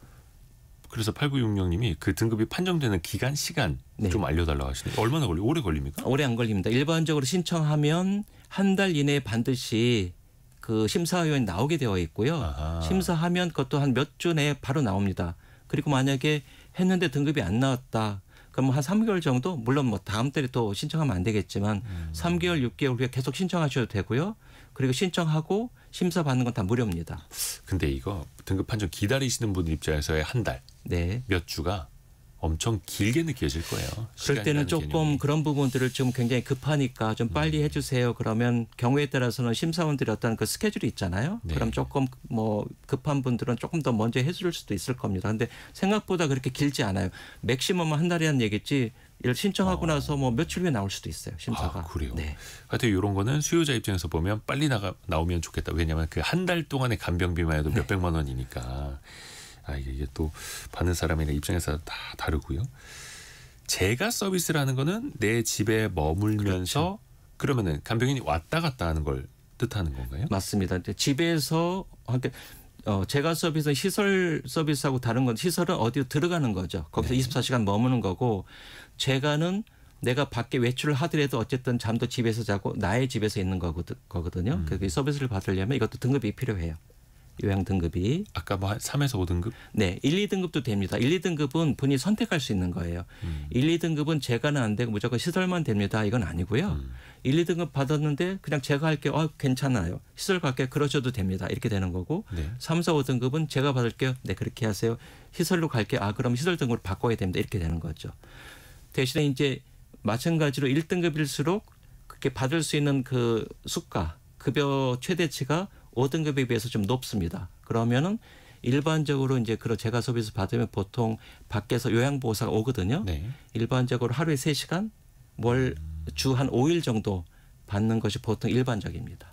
그래서 8960님이 그 등급이 판정되는 기간 시간 네. 좀 알려달라고 하시네요. 얼마나 걸려? 오래 걸립니까? 오래 안 걸립니다. 일반적으로 신청하면 한 달 이내에 반드시 그 심사위원이 나오게 되어 있고요. 아하. 심사하면 그것도 한 몇 주 내에 바로 나옵니다. 그리고 만약에 했는데 등급이 안 나왔다. 그럼 한 3개월 정도 물론 뭐 다음 달에 또 신청하면 안 되겠지만 3개월, 6개월 후에 계속 신청하셔도 되고요. 그리고 신청하고 심사 받는 건 다 무료입니다. 근데 이거 등급 판정 기다리시는 분들 입장에서의 한 달, 네. 몇 주가 엄청 길게 느껴질 거예요. 그럴 때는 시간이라는 조금 개념이. 그런 부분들을 좀 굉장히 급하니까 좀 빨리 해주세요. 그러면 경우에 따라서는 심사원들이 어떤 그 스케줄이 있잖아요. 네. 그럼 조금 뭐 급한 분들은 조금 더 먼저 해줄 수도 있을 겁니다. 근데 생각보다 그렇게 길지 않아요. 맥시멈은 한 달이라는 얘기지. 이를 신청하고 나서 뭐 며칠 후에 나올 수도 있어요. 심사가. 아, 그래요. 네. 하여튼 이런 거는 수요자 입장에서 보면 빨리 나오면 좋겠다. 왜냐하면 그 한 달 동안의 간병비만 해도 몇백만 원이니까. 아, 이게 또 받는 사람의 입장에서 다 다르고요. 재가 서비스라는 거는 내 집에 머물면서 그러면은 간병인이 왔다 갔다 하는 걸 뜻하는 건가요? 맞습니다. 이제 집에서 재가 서비스는 시설 서비스하고 다른 건 시설은 어디로 들어가는 거죠. 거기서 24시간 머무는 거고 재가는 내가 밖에 외출을 하더라도 어쨌든 잠도 집에서 자고 나의 집에서 있는 거거든요. 그 서비스를 받으려면 이것도 등급이 필요해요. 요양 등급이. 아까 뭐 한 3에서 5등급? 네. 1, 2등급도 됩니다. 1, 2등급은 본인이 선택할 수 있는 거예요. 1, 2등급은 재가는 안 되고 무조건 시설만 됩니다. 이건 아니고요. 1, 2등급 받았는데 그냥 제가 할게요. 괜찮아요. 시설 갈게요. 그러셔도 됩니다. 이렇게 되는 거고 네. 3, 4, 5등급은 제가 받을게요. 네. 그렇게 하세요. 시설로 갈게요. 그럼 시설 등급으로 바꿔야 됩니다. 이렇게 되는 거죠. 대신에 이제 마찬가지로 1등급일수록 그렇게 받을 수 있는 그 수가, 급여 최대치가 5등급에 비해서 좀 높습니다. 그러면은 일반적으로 이제 그런 재가 서비스 받으면 보통 밖에서 요양보호사가 오거든요. 네. 일반적으로 하루에 3시간, 주 한 5일 정도 받는 것이 보통 일반적입니다.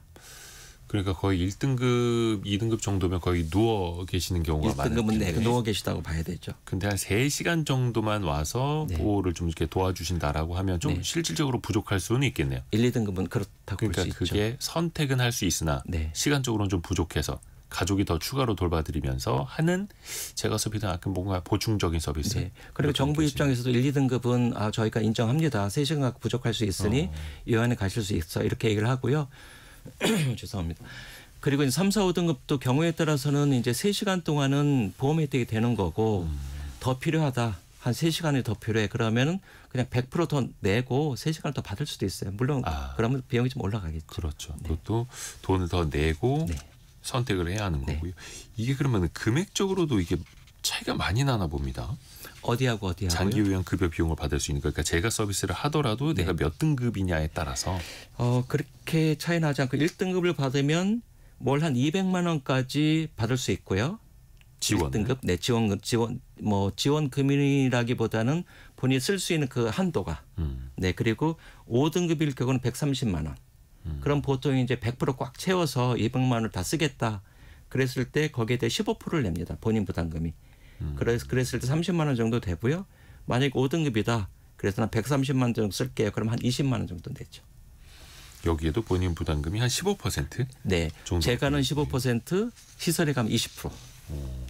그러니까 거의 1등급, 2등급 정도면 거의 누워 계시는 경우가 많은데. 1등급은 네, 누워 계시다고 봐야 되죠. 근데 한 3시간 정도만 와서 네. 보호를 좀 이렇게 도와주신다라고 하면 좀 네. 실질적으로 부족할 수는 있겠네요. 1, 2등급은 그렇다고 그러니까 볼 수 있죠. 그게 선택은 할 수 있으나 네. 시간적으로는 좀 부족해서 가족이 더 추가로 돌봐드리면서 하는 제가 서비스는 뭔가 보충적인 서비스. 네. 그리고 정부 느껴지네요. 입장에서도 1, 2등급은 저희가 인정합니다. 3시간 갖고 부족할 수 있으니 요양에 가실 수 있어. 이렇게 얘기를 하고요. 죄송합니다. 그리고 이제 3, 4, 5등급도 경우에 따라서는 이제 3시간 동안은 보험 혜택이 되는 거고 더 필요하다. 한 3시간이 더 필요해. 그러면은 그냥 100% 더 내고 3시간을 더 받을 수도 있어요. 물론 그러면 비용이 좀 올라가겠죠. 그렇죠. 그것도 돈을 더 내고 네. 선택을 해야 하는 네. 거고요. 이게 그러면 금액적으로도 이게 차이가 많이 나나 봅니다. 어디하고요? 장기 요양 급여 비용을 받을 수 있는 그러니까 제가 서비스를 하더라도 네. 내가 몇 등급이냐에 따라서 그렇게 차이 나지 않고 1등급을 받으면 뭘 한 200만 원까지 받을 수 있고요. 지원. 1등급 네, 지원 금이라기보다는 본인이 쓸 수 있는 그 한도가. 네, 그리고 5등급일 경우는 130만 원. 그럼 보통 이제 100% 꽉 채워서 200만 원을 다 쓰겠다. 그랬을 때 거기에 대해 15%를 냅니다. 본인 부담금이. 그랬을 때 30만 원 정도 되고요. 만약에 5등급이다. 그래서 난 130만 원 정도 쓸게요. 그럼 한 20만 원 정도 내죠. 여기에도 본인 부담금이 한 15%? 네. 정도 재가는 15%, 시설에 가면 20%.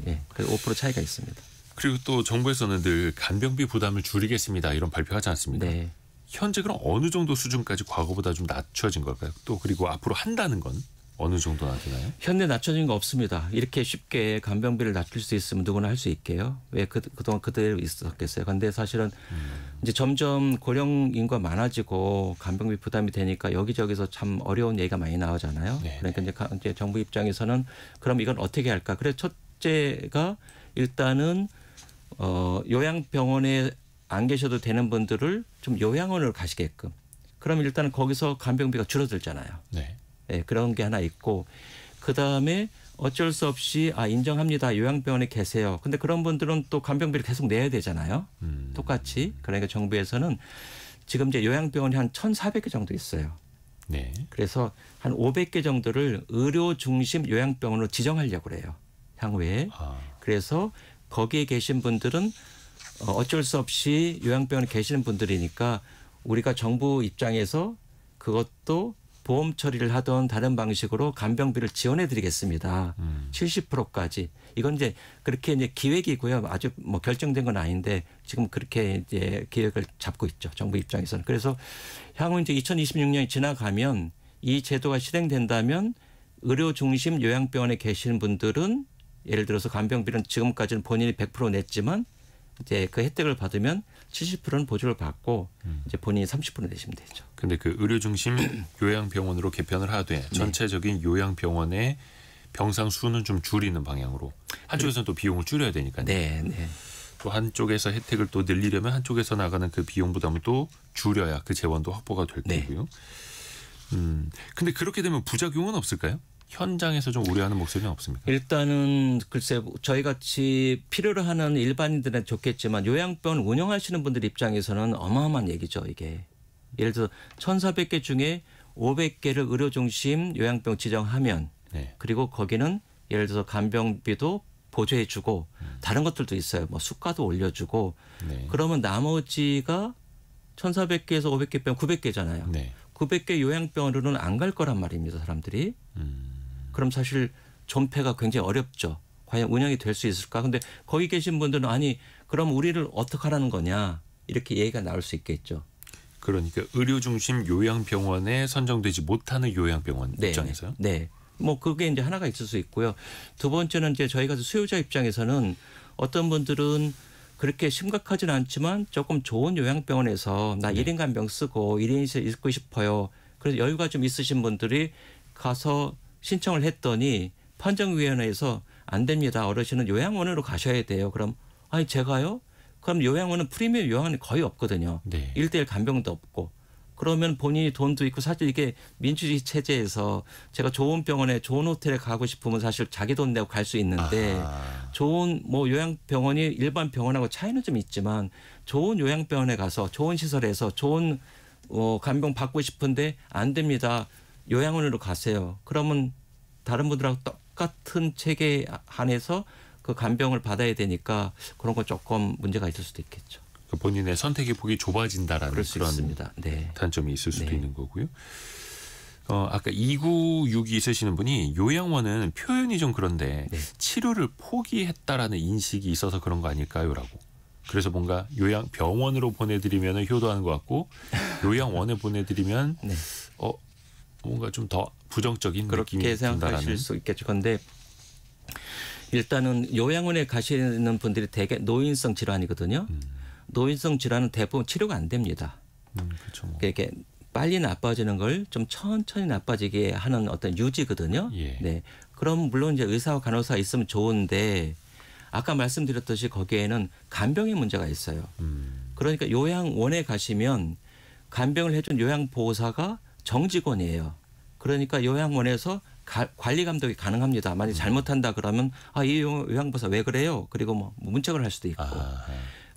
예. 그 5% 차이가 있습니다. 그리고 또 정부에서는 늘 간병비 부담을 줄이겠습니다. 이런 발표하지 않습니까? 네. 현재 그럼 어느 정도 수준까지 과거보다 좀 낮춰진 걸까요? 또 그리고 앞으로 한다는 건 어느 정도나 되나요? 현재 낮춰진 거 없습니다. 이렇게 쉽게 간병비를 낮출 수 있으면 누구나 할 수 있게요. 왜 그동안 그대로 있었겠어요. 그런데 사실은 이제 점점 고령 인구가 많아지고 간병비 부담이 되니까 여기저기서 참 어려운 얘기가 많이 나오잖아요. 네. 그러니까 이제 정부 입장에서는 그럼 이건 어떻게 할까? 그래서 첫째가 일단은 요양병원에 안 계셔도 되는 분들을 좀 요양원으로 가시게끔. 그럼 일단은 거기서 간병비가 줄어들잖아요. 네. 네, 그런 게 하나 있고 그다음에 어쩔 수 없이 인정합니다. 요양병원에 계세요. 근데 그런 분들은 또 간병비를 계속 내야 되잖아요. 똑같이. 그러니까 정부에서는 지금 이제 요양병원이 한 1,400개 정도 있어요. 네. 그래서 한 500개 정도를 의료 중심 요양병원으로 지정하려고 그래요. 향후에. 그래서 거기에 계신 분들은 어쩔 수 없이 요양병원에 계시는 분들이니까 우리가 정부 입장에서 그것도 보험 처리를 하던 다른 방식으로 간병비를 지원해 드리겠습니다. 70%까지. 이건 이제 그렇게 이제 기획이고요. 아주 뭐 결정된 건 아닌데 지금 그렇게 이제 기획을 잡고 있죠. 정부 입장에서는. 그래서 향후 이제 2026년이 지나가면 이 제도가 실행된다면 의료 중심 요양병원에 계시는 분들은 예를 들어서 간병비는 지금까지는 본인이 100% 냈지만 이제 그 혜택을 받으면 70%는 보조를 받고 이제 본인이 30% 내시면 되죠. 근데 그 의료 중심 요양병원으로 개편을 하되 전체적인 요양병원의 병상 수는 좀 줄이는 방향으로 한쪽에서는 또 비용을 줄여야 되니까요. 네, 네. 또 한쪽에서 혜택을 또 늘리려면 한쪽에서 나가는 그 비용 부담을 또 줄여야 그 재원도 확보가 될 네. 거고요. 근데 그렇게 되면 부작용은 없을까요? 현장에서 좀 우려하는 목소리는 없습니까? 일단은 글쎄 저희 같이 필요로 하는 일반인들은 좋겠지만 요양병원 운영하시는 분들 입장에서는 어마어마한 얘기죠. 이게. 예를 들어 1,400개 중에 500개를 의료 중심 요양병 지정하면 네. 그리고 거기는 예를 들어서 간병비도 보조해 주고 다른 것들도 있어요. 뭐 수가도 올려주고 네. 그러면 나머지가 1,400개에서 500개 병 900개잖아요. 네. 900개 요양병원으로는 안 갈 거란 말입니다. 사람들이. 그럼 사실 존폐가 굉장히 어렵죠. 과연 운영이 될 수 있을까? 근데 거기 계신 분들은 아니 그럼 우리를 어떻게 하라는 거냐 이렇게 얘기가 나올 수 있겠죠. 그러니까 의료 중심 요양병원에 선정되지 못하는 요양병원 네, 입장에서요? 네. 뭐 그게 이제 하나가 있을 수 있고요. 두 번째는 이제 저희가 수요자 입장에서는 어떤 분들은 그렇게 심각하지는 않지만 조금 좋은 요양병원에서 나 1인 간병 쓰고 1인실 있고 싶어요. 그래서 여유가 좀 있으신 분들이 가서 신청을 했더니 판정위원회에서 안 됩니다. 어르신은 요양원으로 가셔야 돼요. 그럼 아니 제가요? 그럼 요양원은 프리미엄 요양원이 거의 없거든요. 네. 1:1 간병도 없고. 그러면 본인이 돈도 있고 사실 이게 민주주의 체제에서 제가 좋은 병원에 좋은 호텔에 가고 싶으면 사실 자기 돈 내고 갈 수 있는데 좋은 뭐 요양병원이 일반 병원하고 차이는 좀 있지만 좋은 요양병원에 가서 좋은 시설에서 좋은 간병 받고 싶은데 안 됩니다. 요양원으로 가세요. 그러면 다른 분들하고 똑같은 체계 한해서 그 간병을 받아야 되니까 그런 건 조금 문제가 있을 수도 있겠죠. 본인의 선택의 폭이 좁아진다라는 그럴 수 그런 있습니다. 네. 단점이 있을 수도 네. 있는 거고요. 아까 2962 있으시는 분이 요양원은 표현이 좀 그런데 네. 치료를 포기했다라는 인식이 있어서 그런 거 아닐까요라고. 그래서 뭔가 요양병원으로 보내드리면 효도하는 것 같고 요양원에 보내드리면 네. 뭔가 좀 더 부정적인 느낌이 그렇게 든다라는. 생각하실 수 있겠죠. 그런데 일단은 요양원에 가시는 분들이 대개 노인성 질환이거든요. 노인성 질환은 대부분 치료가 안 됩니다. 그렇죠. 뭐. 이렇게 빨리 나빠지는 걸 좀 천천히 나빠지게 하는 어떤 유지거든요. 예. 네. 그럼 물론 이제 의사와 간호사 있으면 좋은데 아까 말씀드렸듯이 거기에는 간병의 문제가 있어요. 그러니까 요양원에 가시면 간병을 해준 요양보호사가 정직원이에요. 그러니까 요양원에서 관리 감독이 가능합니다. 만약 잘못한다 그러면 이 요양보호사 왜 그래요? 그리고 뭐 문책을 할 수도 있고.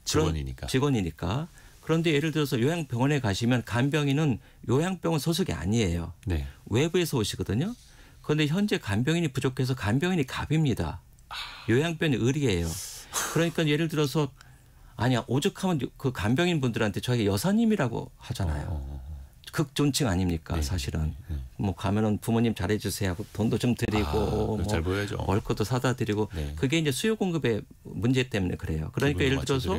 직원이니까. 직원이니까. 그런데 예를 들어서 요양병원에 가시면 간병인은 요양병원 소속이 아니에요. 네. 외부에서 오시거든요. 그런데 현재 간병인이 부족해서 간병인이 갑입니다. 요양병원이 을이에요. 그러니까 예를 들어서 아니야 오죽하면 그 간병인 분들한테 저희가 여사님이라고 하잖아요. 극존칭 아닙니까? 네. 사실은. 뭐 가면은 부모님 잘해주세요 하고 돈도 좀 드리고 뭐 잘 보여야죠. 먹을 것도 사다 드리고 네. 그게 이제 수요 공급의 문제 때문에 그래요. 그러니까 예를 들어서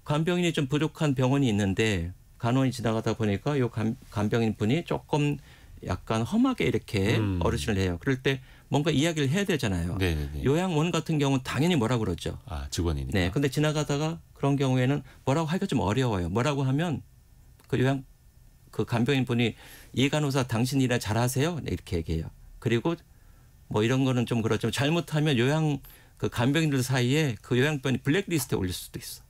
간병인이 좀 부족한 병원이 있는데 간호인이 지나가다 보니까 요 간병인 분이 조금 약간 험하게 이렇게 어르신을 해요. 그럴 때 뭔가 이야기를 해야 되잖아요. 네네네. 요양원 같은 경우는 당연히 뭐라고 그러죠. 아, 직원이니까. 네. 근데 지나가다가 그런 경우에는 뭐라고 하기가 좀 어려워요. 뭐라고 하면 그 간병인 분이 이 간호사 당신 일을 잘하세요? 네, 이렇게 얘기해요. 그리고 뭐 이런 거는 좀 그렇지만 잘못하면 그 간병인들 사이에 그 요양병원이 블랙리스트에 올릴 수도 있어.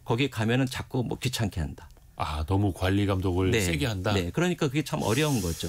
거기 가면은 자꾸 뭐 귀찮게 한다. 아, 너무 관리 감독을 네. 세게 한다. 네. 그러니까 그게 참 어려운 거죠.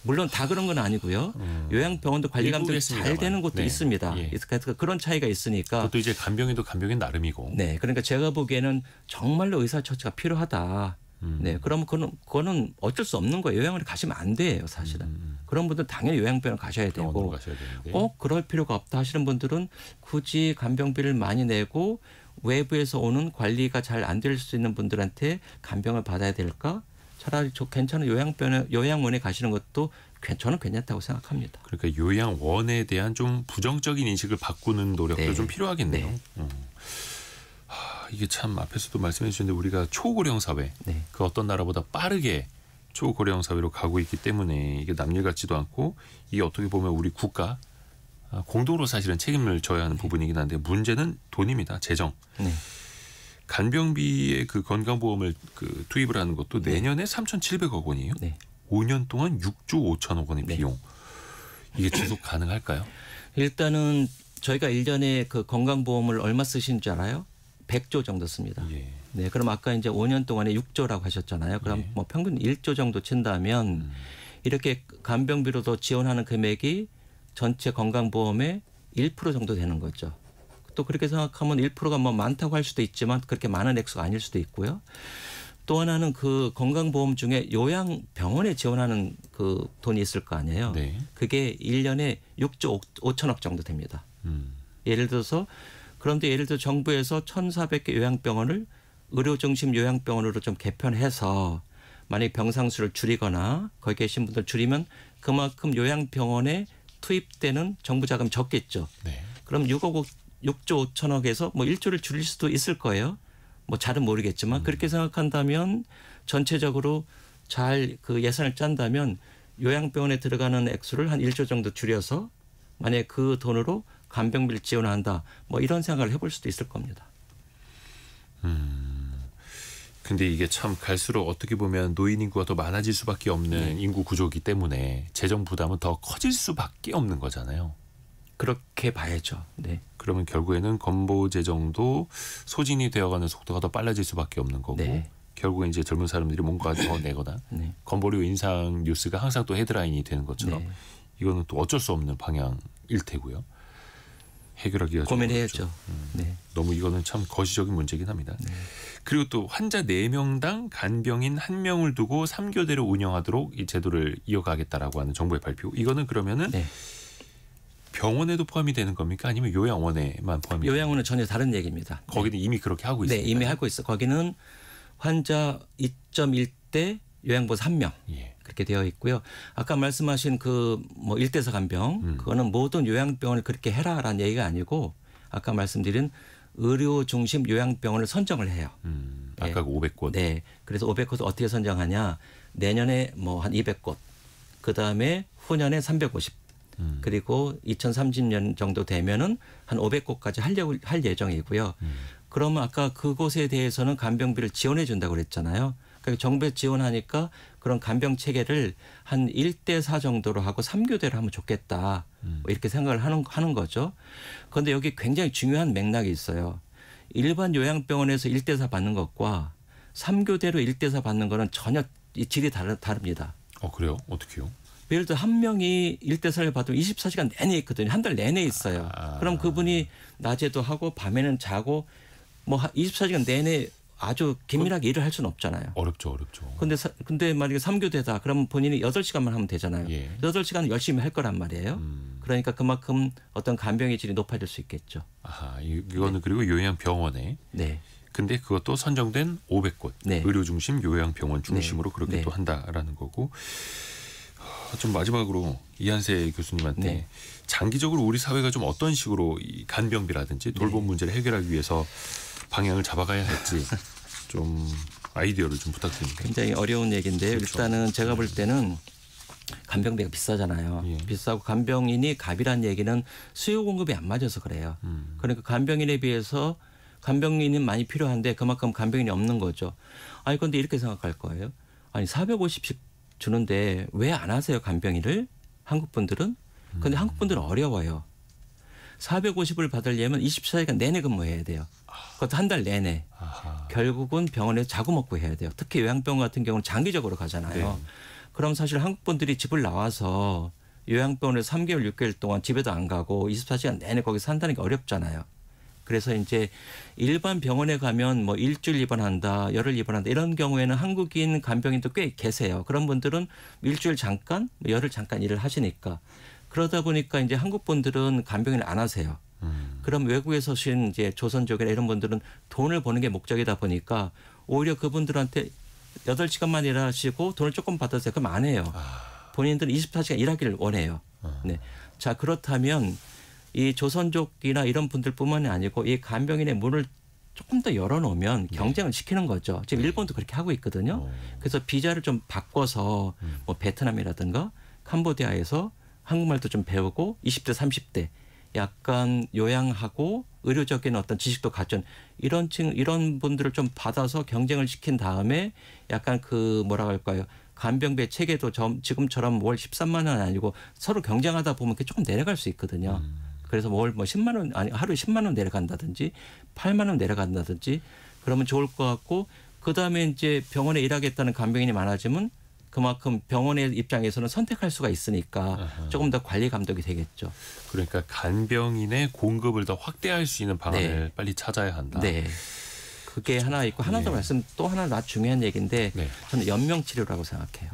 물론 다 그런 건 아니고요. 요양병원도 관리 감독이 잘 되는 곳도 네. 있습니다. 예. 그래서 그런 차이가 있으니까. 그것도 이제 간병인도 간병인 나름이고. 네. 그러니까 제가 보기에는 정말로 의사처치가 필요하다. 네. 그러면 그거는 어쩔 수 없는 거예요. 요양원에 가시면 안 돼요. 사실은. 그런 분들은 당연히 요양병원 가셔야 병원으로 되고 가셔야 되는데. 꼭 그럴 필요가 없다 하시는 분들은 굳이 간병비를 많이 내고 외부에서 오는 관리가 잘 안 될 수 있는 분들한테 간병을 받아야 될까? 차라리 괜찮은 요양원에 가시는 것도 저는 괜찮다고 생각합니다. 그러니까 요양원에 대한 좀 부정적인 인식을 바꾸는 노력도 네. 좀 필요하겠네요. 네. 이게 참 앞에서도 말씀해 주셨는데 우리가 초고령 사회, 네. 그 어떤 나라보다 빠르게 초고령 사회로 가고 있기 때문에 이게 남일 같지도 않고 이게 어떻게 보면 우리 국가 공동으로 사실은 책임을 져야 하는 부분이긴 한데 문제는 돈입니다. 재정. 네. 간병비의 그 건강보험을 그 투입을 하는 것도 내년에 3,700억 원이에요. 네. 5년 동안 6조 5천억 원의 네. 비용. 이게 지속 가능할까요? 일단은 저희가 1년에 그 건강보험을 얼마 쓰신 줄 알아요? 100조 정도 씁니다. 예. 네, 그럼 아까 이제 5년 동안에 6조라고 하셨잖아요. 그럼 예. 뭐 평균 1조 정도 친다면 이렇게 간병비로도 지원하는 금액이 전체 건강보험의 1% 정도 되는 거죠. 또 그렇게 생각하면 1%가 뭐 많다고 할 수도 있지만 그렇게 많은 액수가 아닐 수도 있고요. 또 하나는 그 건강보험 중에 요양병원에 지원하는 그 돈이 있을 거 아니에요. 네. 그게 1년에 6조 5천억 정도 됩니다. 예를 들어서 그런데 예를 들어 정부에서 1,400개 요양병원을 의료중심 요양병원으로 좀 개편해서 만약 병상수를 줄이거나 거기 계신 분들 줄이면 그만큼 요양병원에 투입되는 정부 자금이 적겠죠. 네. 그럼 6조 5천억에서 뭐 1조를 줄일 수도 있을 거예요. 뭐 잘은 모르겠지만 그렇게 생각한다면 전체적으로 잘 그 예산을 짠다면 요양병원에 들어가는 액수를 한 1조 정도 줄여서 만약에 그 돈으로 간병비를 지원한다. 뭐 이런 생각을 해볼 수도 있을 겁니다. 근데 이게 참 갈수록 어떻게 보면 노인 인구가 더 많아질 수밖에 없는 인구 구조이기 때문에 재정 부담은 더 커질 수밖에 없는 거잖아요. 그렇게 봐야죠. 네. 그러면 결국에는 건보 재정도 소진이 되어가는 속도가 더 빨라질 수밖에 없는 거고 네. 결국에 이제 젊은 사람들이 뭔가 더 내거나 네. 건보료 인상 뉴스가 항상 또 헤드라인이 되는 것처럼 네. 이거는 또 어쩔 수 없는 방향일 테고요. 해결하기가 좀 고민해야죠. 어렵죠. 네. 너무 이거는 참 거시적인 문제긴 합니다. 그리고 또 환자 4명당 간병인 1명을 두고 3교대로 운영하도록 이 제도를 이어가겠다라고 하는 정부의 발표. 이거는 그러면은 네. 병원에도 포함이 되는 겁니까? 아니면 요양원에만 포함이? 요양원은 전혀 다른 얘기입니다. 거기는 이미 그렇게 하고 네, 있습니다. 이미 하고 있어. 거기는 환자 2.1대 요양보호사 1명. 예. 그렇게 되어 있고요. 아까 말씀하신 그 뭐 1대사 간병 그거는 모든 요양병원을 그렇게 해라라는 얘기가 아니고 아까 말씀드린 의료 중심 요양병원을 선정을 해요. 아까 그 500곳. 네. 그래서 500곳을 어떻게 선정하냐. 내년에 뭐 한 200곳. 그다음에 후년에 350. 그리고 2030년 정도 되면은 한 500곳까지 할 예정이고요. 그러면 아까 그곳에 대해서는 간병비를 지원해 준다고 그랬잖아요. 그러니까 정부에 지원하니까 그런 간병 체계를 한 1대4 정도로 하고 3교대로 하면 좋겠다. 뭐 이렇게 생각을 하는 거죠. 그런데 여기 굉장히 중요한 맥락이 있어요. 일반 요양병원에서 1대4 받는 것과 3교대로 1대4 받는 거는 전혀 이 질이 다릅니다. 그래요? 어떻게요? 예를 들어 한 명이 1대4를 받으면 24시간 내내 있거든요. 한 달 내내 있어요. 그럼 그분이 낮에도 하고 밤에는 자고 뭐 24시간 내내 아주 긴밀하게 일을 할 수는 없잖아요. 어렵죠. 근데 만약에 3교대다 그러면 본인이 8시간만 하면 되잖아요. 예. 8시간 열심히 할 거란 말이에요. 그러니까 그만큼 어떤 간병의 질이 높아질 수 있겠죠. 아하, 이거는 그리고 요양병원에. 네. 근데 그것도 선정된 500곳 네. 의료 중심 요양병원 중심으로 네. 그렇게 네. 또 한다라는 거고. 좀 마지막으로 이한세 교수님한테 네. 장기적으로 우리 사회가 좀 어떤 식으로 이 간병비라든지 돌봄 문제를 해결하기 위해서 방향을 잡아가야 할지 좀 아이디어를 좀 부탁드립니다. 굉장히 어려운 얘기인데요. 그렇죠. 일단은 제가 볼 때는 간병비가 비싸잖아요. 예. 비싸고 간병인이 갑이라는 얘기는 수요 공급이 안 맞아서 그래요. 그러니까 간병인에 비해서 간병인이 많이 필요한데 그만큼 간병인이 없는 거죠. 아니 근데 이렇게 생각할 거예요. 아니 450씩 주는데 왜 안 하세요 간병인을? 한국 분들은? 근데 한국 분들은 어려워요. 450을 받으려면 24시간 내내 근무해야 돼요. 그것도 한 달 내내. 아하. 결국은 병원에 자고 먹고 해야 돼요. 특히 요양병원 같은 경우는 장기적으로 가잖아요. 네. 그럼 사실 한국 분들이 집을 나와서 요양병원에 3개월, 6개월 동안 집에도 안 가고 24시간 내내 거기 산다는 게 어렵잖아요. 그래서 이제 일반 병원에 가면 뭐 일주일 입원한다, 열흘 입원한다 이런 경우에는 한국인 간병인도 꽤 계세요. 그런 분들은 일주일 잠깐, 열흘 잠깐 일을 하시니까 그러다 보니까 이제 한국 분들은 간병인을 안 하세요. 그럼 외국에서 오신 이제 조선족이나 이런 분들은 돈을 버는 게 목적이다 보니까 오히려 그분들한테 8시간만 일하시고 돈을 조금 받으세요. 그럼 안 해요. 본인들은 24시간 일하기를 원해요. 네. 자, 그렇다면 이 조선족이나 이런 분들뿐만이 아니고 이 간병인의 문을 조금 더 열어놓으면 경쟁을 시키는 거죠. 지금 일본도 그렇게 하고 있거든요. 그래서 비자를 좀 바꿔서 뭐 베트남이라든가 캄보디아에서 한국말도 좀 배우고 20대, 30대 약간 요양하고 의료적인 어떤 지식도 갖춘 이런 분들을 좀 받아서 경쟁을 시킨 다음에 약간 그 뭐라 할까요? 간병비 체계도 지금처럼 월 13만 원 아니고 서로 경쟁하다 보면 그게 조금 내려갈 수 있거든요. 그래서 월 뭐 10만 원 아니 하루에 10만 원 내려간다든지 8만 원 내려간다든지 그러면 좋을 것 같고 그다음에 이제 병원에 일하겠다는 간병인이 많아지면 그만큼 병원의 입장에서는 선택할 수가 있으니까 조금 더 관리 감독이 되겠죠. 그러니까 간병인의 공급을 더 확대할 수 있는 방안을 네. 빨리 찾아야 한다. 네. 그게 하나 있고 하나 더 말씀 또 하나 중요한 얘기인데 네. 저는 연명 치료라고 생각해요.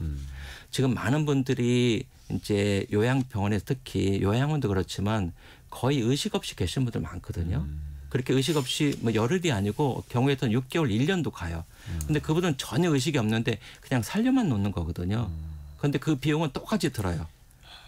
지금 많은 분들이 이제 요양병원에서 특히 요양원도 그렇지만 거의 의식 없이 계신 분들 많거든요. 그렇게 의식 없이 뭐 열흘이 아니고 경우에 따른 6개월, 1년도 가요. 근데 그분은 전혀 의식이 없는데 그냥 살려만 놓는 거거든요. 그런데 그 비용은 똑같이 들어요.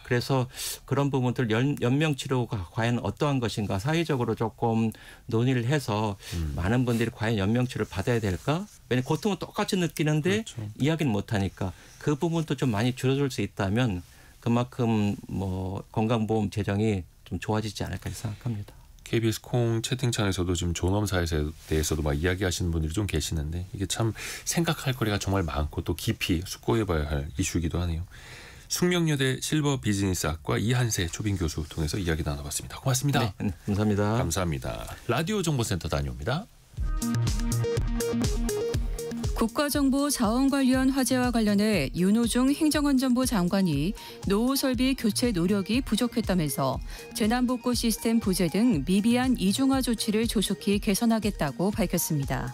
그래서 그런 부분들 연명 치료가 과연 어떠한 것인가 사회적으로 조금 논의를 해서 많은 분들이 과연 연명 치료를 받아야 될까? 왜냐하면 고통은 똑같이 느끼는데 그렇죠. 이야기는 못하니까 그 부분도 좀 많이 줄여줄 수 있다면 그만큼 뭐 건강보험 재정이 좀 좋아지지 않을까 생각합니다. KBS 콩 채팅창에서도 지금 존엄사에 대해서도 막 이야기하시는 분들이 좀 계시는데 이게 참 생각할 거리가 정말 많고 또 깊이 숙고해봐야 할 이슈이기도 하네요. 숙명여대 실버 비즈니스학과 이한세 초빙 교수 통해서 이야기 나눠봤습니다. 고맙습니다. 네, 감사합니다. 감사합니다. 라디오 정보센터 다녀옵니다. 국가정보자원관리원 화재와 관련해 윤호중 행정안전부 장관이 노후 설비 교체 노력이 부족했다면서 재난복구 시스템 부재 등 미비한 이중화 조치를 조속히 개선하겠다고 밝혔습니다.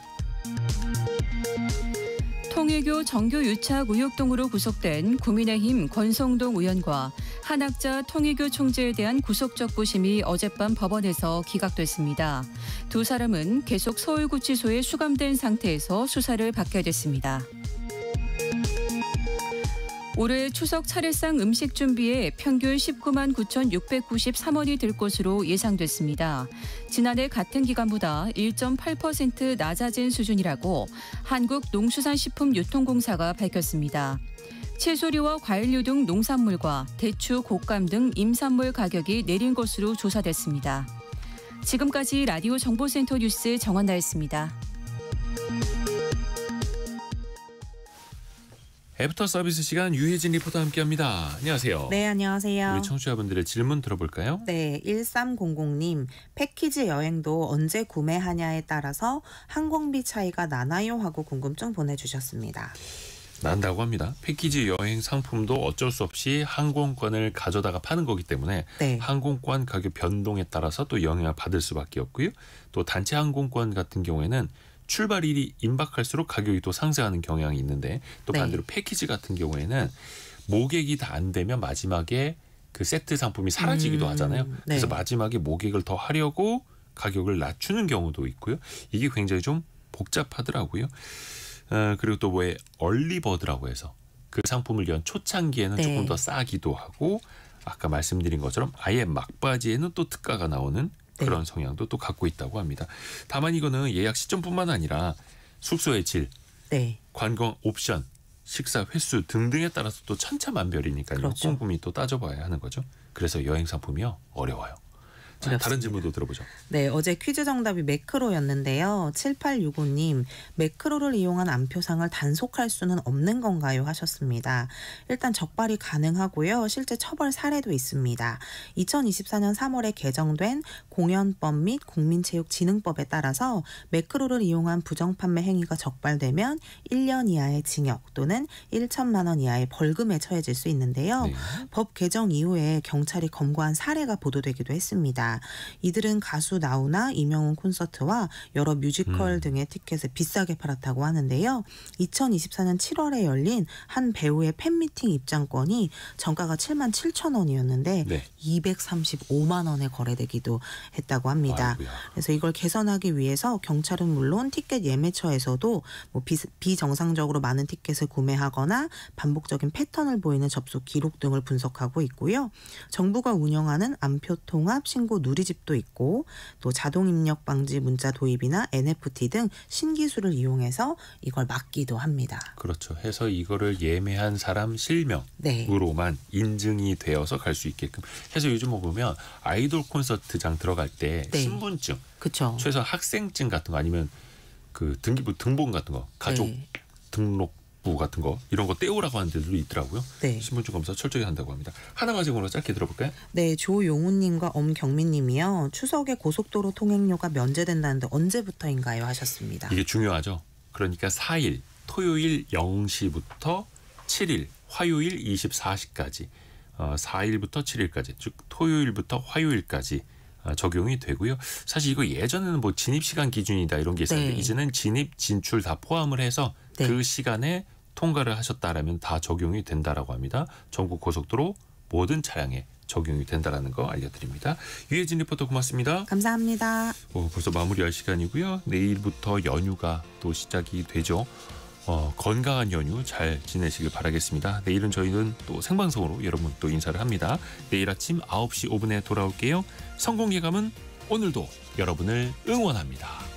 통일교 정교 유착 의혹 등으로 구속된 국민의힘 권성동 의원과 한학자 통일교 총재에 대한 구속적 부심이 어젯밤 법원에서 기각됐습니다. 두 사람은 계속 서울구치소에 수감된 상태에서 수사를 받게 됐습니다. 올해 추석 차례상 음식 준비에 평균 19만 9,693원이 들 것으로 예상됐습니다. 지난해 같은 기간보다 1.8% 낮아진 수준이라고 한국농수산식품유통공사가 밝혔습니다. 채소류와 과일류 등 농산물과 대추, 곶감 등 임산물 가격이 내린 것으로 조사됐습니다. 지금까지 라디오 정보센터 뉴스 정원나였습니다. 애프터 서비스 시간 유혜진 리포터와 함께합니다. 안녕하세요. 네, 안녕하세요. 우리 청취자분들의 질문 들어볼까요? 네, 1300님. 패키지 여행도 언제 구매하냐에 따라서 항공비 차이가 나나요? 하고 궁금증 보내주셨습니다. 난다고 합니다. 패키지 여행 상품도 어쩔 수 없이 항공권을 가져다가 파는 거기 때문에 네. 항공권 가격 변동에 따라서 또 영향을 받을 수밖에 없고요. 또 단체 항공권 같은 경우에는 출발일이 임박할수록 가격이 또 상승하는 경향이 있는데 또 반대로 패키지 같은 경우에는 모객이 다 안 되면 마지막에 그 세트 상품이 사라지기도 하잖아요. 그래서 마지막에 모객을 더 하려고 가격을 낮추는 경우도 있고요. 이게 굉장히 좀 복잡하더라고요. 그리고 또 왜 얼리버드라고 해서 그 상품을 연 초창기에는 조금 더 싸기도 하고 아까 말씀드린 것처럼 아예 막바지에는 또 특가가 나오는 그런 성향도 또 갖고 있다고 합니다. 다만 이거는 예약 시점뿐만 아니라 숙소의 질, 관광 옵션 식사 횟수 등등에 따라서 또 천차만별이니까요. 그렇죠. 꼼꼼히 또 따져봐야 하는 거죠. 그래서 여행 상품이요 어려워요. 자, 다른 어렵습니다. 질문도 들어보죠. 네, 어제 퀴즈 정답이 매크로였는데요. 7865님, 매크로를 이용한 암표상을 단속할 수는 없는 건가요? 하셨습니다. 일단 적발이 가능하고요. 실제 처벌 사례도 있습니다. 2024년 3월에 개정된 공연법 및 국민체육진흥법에 따라서 매크로를 이용한 부정판매 행위가 적발되면 1년 이하의 징역 또는 1천만 원 이하의 벌금에 처해질 수 있는데요. 네. 법 개정 이후에 경찰이 검거한 사례가 보도되기도 했습니다. 이들은 가수 나우나 이명훈 콘서트와 여러 뮤지컬 등의 티켓을 비싸게 팔았다고 하는데요. 2024년 7월에 열린 한 배우의 팬미팅 입장권이 정가가 7만 7천 원이었는데 네. 235만 원에 거래되기도 했다고 합니다. 아이고야. 그래서 이걸 개선하기 위해서 경찰은 물론 티켓 예매처에서도 뭐 비정상적으로 많은 티켓을 구매하거나 반복적인 패턴을 보이는 접속 기록 등을 분석하고 있고요. 정부가 운영하는 암표 통합 신고 누리집도 있고 또 자동 입력 방지 문자 도입이나 NFT 등 신기술을 이용해서 이걸 막기도 합니다. 그렇죠. 해서 이거를 예매한 사람 실명으로만 네. 인증이 되어서 갈 수 있게끔 해서 요즘 보면 아이돌 콘서트장 들어갈 때 네. 신분증, 그렇죠. 최소 학생증 같은 거 아니면 그 등기부 등본 같은 거, 가족 네. 등록부 같은 거 이런 거 떼오라고 하는 데도 있더라고요. 네. 신분증 검사 철저히 한다고 합니다. 하나만 제공으로 짧게 들어볼까요? 네, 조용훈님과 엄경민님이요. 추석에 고속도로 통행료가 면제된다는데 언제부터인가요? 하셨습니다. 이게 중요하죠. 그러니까 4일 토요일 0시부터 7일 화요일 24시까지 4일부터 7일까지 즉 토요일부터 화요일까지 적용이 되고요. 사실 이거 예전에는 뭐 진입시간 기준이다 이런 게 있었는데 네. 이제는 진입, 진출 다 포함을 해서 네. 그 시간에 통과를 하셨다라면 다 적용이 된다라고 합니다. 전국 고속도로 모든 차량에 적용이 된다라는 거 알려드립니다. 유혜진 리포터 고맙습니다. 감사합니다. 벌써 마무리할 시간이고요. 내일부터 연휴가 또 시작이 되죠. 건강한 연휴 잘 지내시길 바라겠습니다. 내일은 저희는 또 생방송으로 여러분 또 인사를 합니다. 내일 아침 9시 5분에 돌아올게요. 성공예감은 오늘도 여러분을 응원합니다.